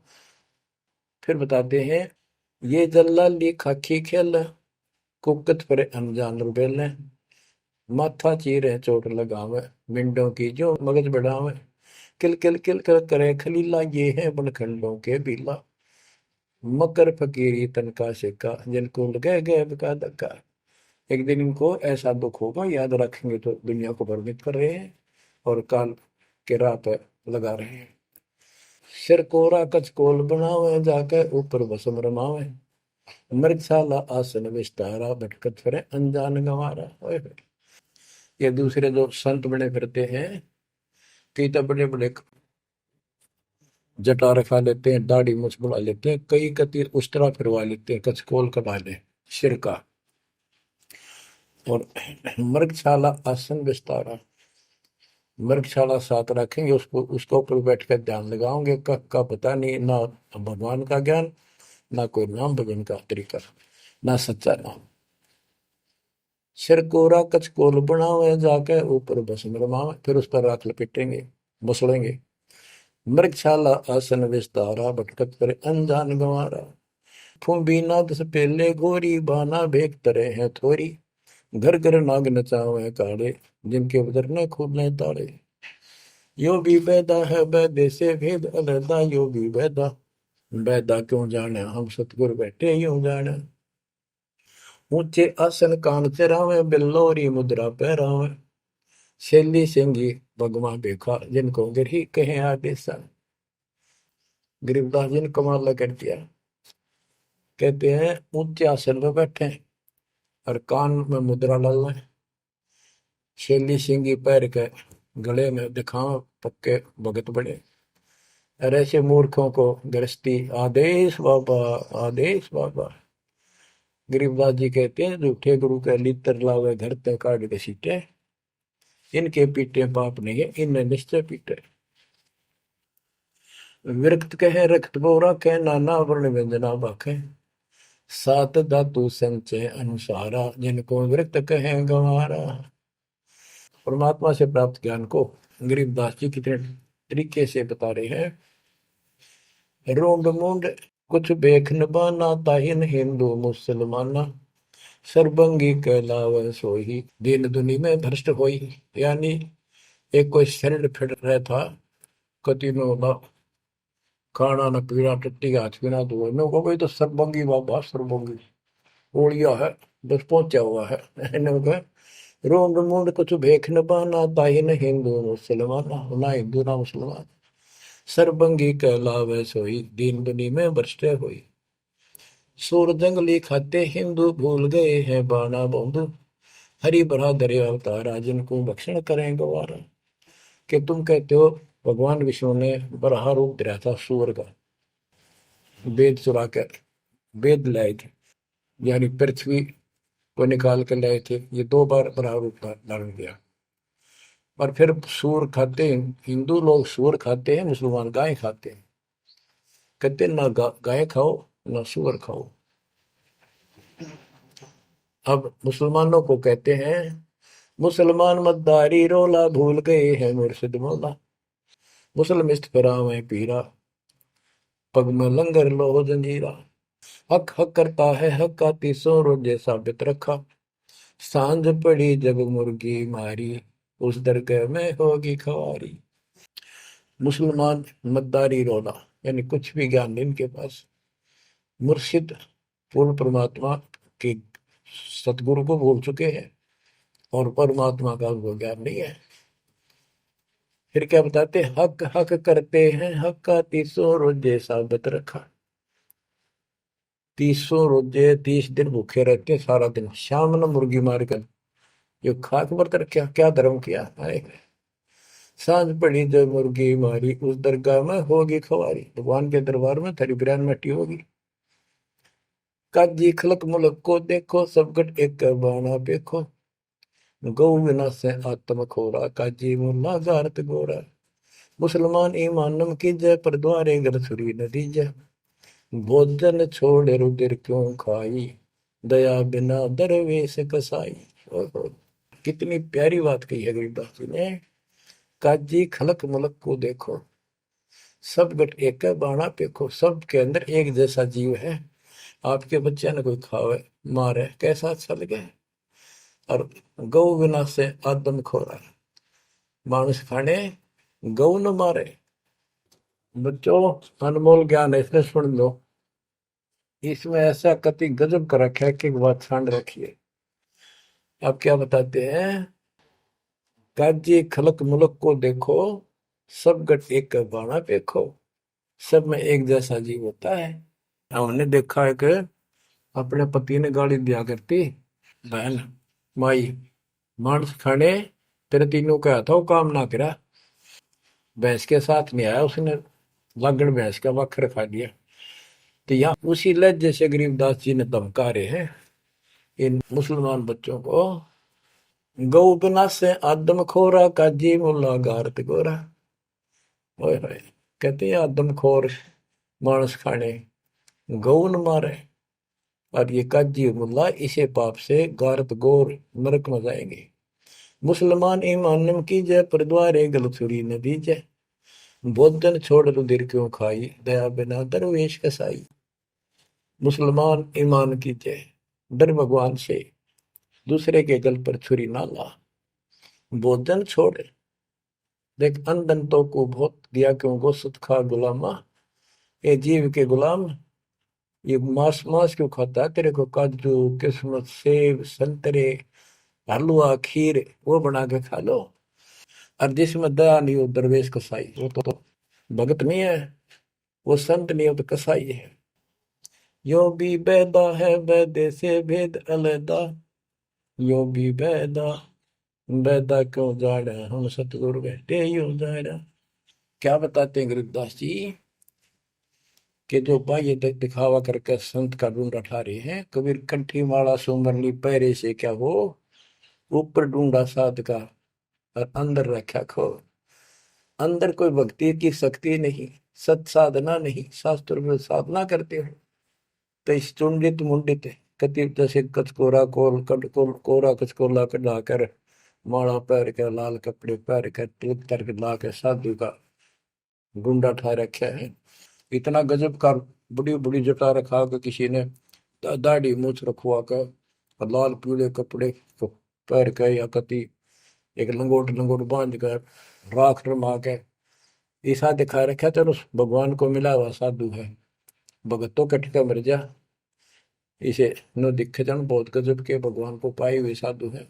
फिर बताते हैं, ये जल्लाली खाकी खेल, कुकत पर अनजान रुबेल, माथा चीरे चोट लगावे, मिंडों की जो मगज बढ़ावे, किल किल किल कर करे खलीला, ये है बनखंडों के बीला, मकर फकीरी तनका सिक्का, जिनको लगे गए का धक्का। एक दिन इनको ऐसा दुख होगा, याद रखेंगे तो दुनिया को भ्रमित कर रहे हैं और काल के राह पे लगा रहे हैं। सिर कोरा कचकोल बनावे, जाके ऊपर भस्म रमावे, मृगशाला आसन विस्तारा, भटकत फिरे अनजान गंवारा। ये दूसरे जो संत बने फिरते हैं, कई तो बड़े बड़े जटा रखा लेते हैं, दाढ़ी मूछ बढ़ा लेते हैं, कई कति उस्तरा फिरवा लेते हैं, कचकोल कटा ले सिर का, और मृगशाला आसन विस्तारा, मृगशाला साथ रखेंगे, उसको उसके ऊपर बैठ कर ध्यान लगाओगे, का पता नहीं, ना भगवान का ज्ञान, ना कोई नाम भजन का तरीका, ना सच्चा नाम। सिर कोरा कचकोल बनावे, जाके ऊपर भस्म रमावे, फिर उस पर राख लपेटेंगे, बसड़ेंगे। मृगशाला आसन विस्तारा, भटकत करे अनजान गंवारा, फूंबी नाद से पहले गोरी, बाना भेक तरे हैं थोरी, घर घर नाग नचावे काड़े, जिनके उधर न खुले ताड़े। यो भी बैदा है बैदे से भेद अलहदा, यो भी बैदा, बैदा क्यों जाने हम सतगुर बैठे यूं जाने। ऊंचे आसन कान चरावे, बिल्लोरी मुद्रा पहरावे, शैली सिंगी भगवा देखा, जिनको गिरही कहे आदेशा। गरीबदास जी ने कमाल कर दिया, कहते हैं ऊंचे आसन पर बैठे और कान में मुद्रा डाल लें, शैली सिंगी पैर के गले में दिखाओ पक्के भगत बड़े, और ऐसे मूर्खों को गृहस्थी आदेश बाबा, आदेश बाबा। गरीबदास जी कहते हैं, झूठे गुरु के लितर लावे, घर ते काट के सीटे, इनके पीटे पाप नहीं है, इन्हें निश्चय पीटे। विरक्त कहे रक्त बोरा के, नाना वर्ण व्यंजना बाखे, सात धातु संचय अनुसारा, जिनको विरक्त कहे गंवारा। परमात्मा से प्राप्त ज्ञान को गरीबदास जी कितने तरीके से बता रहे हैं। रोंड मुंड कुछ बेख न बाना, ताहिन हिंदू मुसलमाना, सरबंगी कहलावे सोही, दीन दुनी में भ्रष्ट होई। यानी एक कोई शरीर फिट रहा था, कति में होगा खाना न पीना, टट्टी हाथ पीना धोए में, को कोई तो सरबंगी बाबा, सरबंगी ओलिया है, बस पहुंचा हुआ है। इन्होंने रोंड मुंड कुछ भेख न बाना, ताहिन हिंदू मुसलमाना, ना हिंदू ना मुसलमान, सरबंगी कहलावे सोई, दीन दुनी में भ्रष्ट होई। सूर जंगली खाते हिंदू, भूल गए हैं बाना बंधु, हरि भरा दरे अवतारा, जिनको भक्षण करें गवारा। कि तुम कहते हो भगवान विष्णु ने बराह रूप धरा था सूर का, वेद चुरा कर वेद लाए थे, यानी पृथ्वी को निकाल कर लाए थे, ये दो बार बराह रूप धारण किया। और फिर सूर खाते हैं हिंदू लोग, सूर खाते हैं, मुसलमान गाय खाते हैं। कहते ना गाय खाओ ना सूअर खाओ। अब मुसलमानों को कहते हैं, मुसलमान मद्दारी रोला, भूल गए हैं मुर्शिद मौला, मुसलमिस्त फरावे पीरा, पग में लंगर लो जंजीरा। हक हक करता है हक का, तीसों रोजे साबित रखा, सांझ पड़ी जब मुर्गी मारी, उस दरगाह में होगी खवारी। मुसलमान मद्दारी रोला, यानी कुछ भी ज्ञान नहीं इनके पास। मुर्शिद पूर्ण परमात्मा के सतगुरु को भूल चुके हैं और परमात्मा का उनको ज्ञान नहीं है। फिर क्या बताते, हक हक करते हैं हक का, तीसों रोजे साबित रखा। तीसों रोजे 30 दिन भूखे रहते, सारा दिन शाम न मुर्गी मार कर, ये खाक व्रत रखा, क्या धर्म किया है। सांझ पड़ी जब मुर्गी मारी, उस दरगाह में होगी खवारी, भगवान के दरबार में तेरी बिरयानी मट्टी होगी। काजी खलक मुलक को देखो, सब गट एक बाना देखो, गौ बिना से आत्म खोरा, काजी मुल्ला गारत गोरा। मुसलमान ईमान नम कीजय, पर द्वारे घर छुरी न दीजय। भोजन छोड़ रुधिर क्यों खाई, दया बिना दरवेश कसाई। ओहो, कितनी प्यारी बात कही है गरीबदास जी ने। काजी खलक मलक को देखो, सब गट एक बाणा पेखो। सब के अंदर एक जैसा जीव है। आपके बच्चे ने कोई खावे मारे कैसा अच्छा लगे। और गौ बिना से आदम खोरा, मानुष खाने गौ न मारे। बच्चों, अनमोल ज्ञान है, इसमें सुन लो। इसमें ऐसा कति गजब कर रखा है कि बात छांड रखिए। आप क्या बताते हैं? काजी खलक मुलक को देखो, सब गट एक बाणा पेखो। सब में एक जैसा जीव होता है। हमने देखा है कि अपने पति ने गाली दिया करती बहन माई, मांस खाने तेरे तीनों का था वो काम ना करा। भैंस के साथ नहीं आया उसने, लागण भैंस का वक्र खा लिया। तो यहाँ उसी लहजे से गरीबदास जी ने धमका रहे हैं इन मुसलमान बच्चों को। गौ बिना से आदम खोरा, काजी मुल्ला गारत गोरा। ओए होए, कहते हैं आदम खोर मांस खाने गौ न मारे, और ये काजी मुल्ला इसे पाप से गारत गोर नरक में जाएंगे। मुसलमान ईमान की जय, पर द्वारे गल छुरी न दीजय। भोजन छोड़ रुधिर क्यों खाई, दया बिना दरवेश कसाई। मुसलमान ईमान की जय, डर भगवान से, दूसरे के गल पर छुरी ना ला। भोजन छोड़, देख अनदन तो को बहुत दिया क्यों गोश्त खा गुलामा। ये जीव के गुलाम, ये मांस मांस क्यों खाता है? तेरे को काजू किस्मत सेब संतरे हलवा खीर वो बना के खा लो। और जिसमें दया नहीं हो दरवेश कसाई, वो तो भगत नहीं है, वो संत नहीं हो तो कसाई है। यो भी बैदा है बैदे से भेद अलैदा, यो भी बैदा बैदा क्यों जाड़ा, हम सतगुरु बैठे यो जाड़ा। क्या बताते हैं गरीबदास जी कि जो बाह्य दिखावा करके संत का ढूंढा ठा रहे हैं। कबीर कंठी माला सुमरनी पहरे से क्या हो, ऊपर ढूंढा साध का और अंदर रखा खो। अंदर कोई भक्ति की शक्ति नहीं, सत साधना नहीं, शास्त्र में साधना करते हो तो इस चुंडित मुंडित कति जैसे कचकोरा कोल कट कोरा कचकोला कटा कर माला पैर के लाल कपड़े पैर कर तिलक कर ला के साधु का गुंडा ठा रखा है। इतना गजब का बड़ी बड़ी जटा रखा के किसी ने दाढ़ी मूछ रखवा कर और लाल पीले कपड़े पैर के या कति एक लंगोट लंगोट बांध कर राख रमा के ऐसा दिखा रखा। चलो भगवान को मिला हुआ साधु है, भगतों कटका मर जा। इसे नो दिखे जन बहुत गजब के भगवान को पाए हुए साधु है।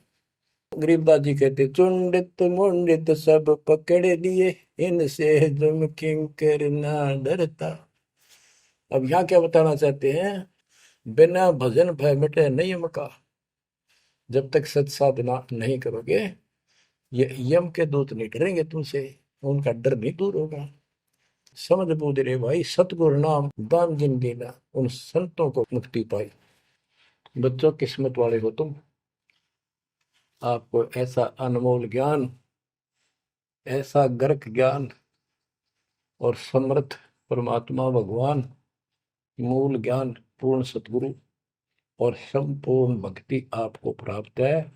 गरीबदास जी कहते चुंडित मुंडित सब पकड़ लिए, इनसे जम किंकर ना डरता। अब यहाँ क्या बताना चाहते हैं? बिना भजन भय मिटे नहीं मका। जब तक सत साधना नहीं करोगे ये यम के दूत नहीं डरेंगे तुमसे, उनका डर नहीं दूर होगा। समझ बूझ रे भाई, सतगुरु नाम दान जिन देना, उन संतों को मुक्ति पाई। बच्चों, किस्मत वाले हो तुम, आपको ऐसा अनमोल ज्ञान, ऐसा गर्क ज्ञान और समर्थ परमात्मा भगवान, मूल ज्ञान पूर्ण सतगुरु और संपूर्ण भक्ति आपको प्राप्त है।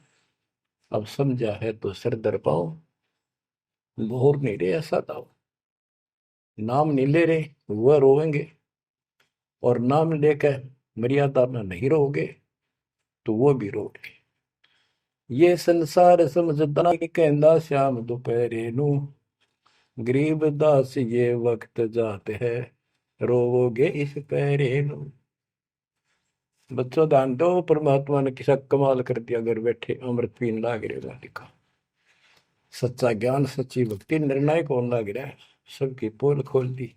अब समझा है तो सिर दर पाओ, बोर नहीं रहे ऐसा दाओ। नाम नहीं ले रहे वह रोएंगे, और नाम लेकर मर्यादा में नहीं रहोगे तो वो भी रोगे। ये संसार समझदा कहंदा श्याम दोपहरे नू, गरीब दास ये वक्त जाते है, रोवोगे इस पहरे नू। बच्चों ध्यान दो, परमात्मा ने किसा कमाल कर दिया। घर बैठे अमृत पीन लाग रहे लिखा। सच्चा ज्ञान सच्ची भक्ति निर्णायक होने लग रहा है, सबकी पोल खोल दी।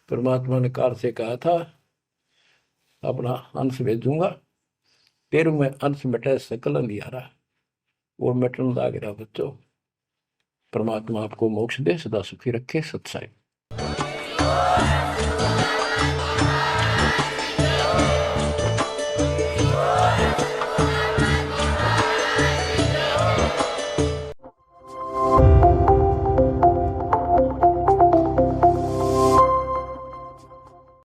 परमात्मा ने काल से कहा था अपना अंश भेजूंगा, तेरु में अंश मिटे सकल अंधियारा, वो मिटन लग रहा। बच्चों, परमात्मा आपको मोक्ष दे, सदा सुखी रखे। सत्साई।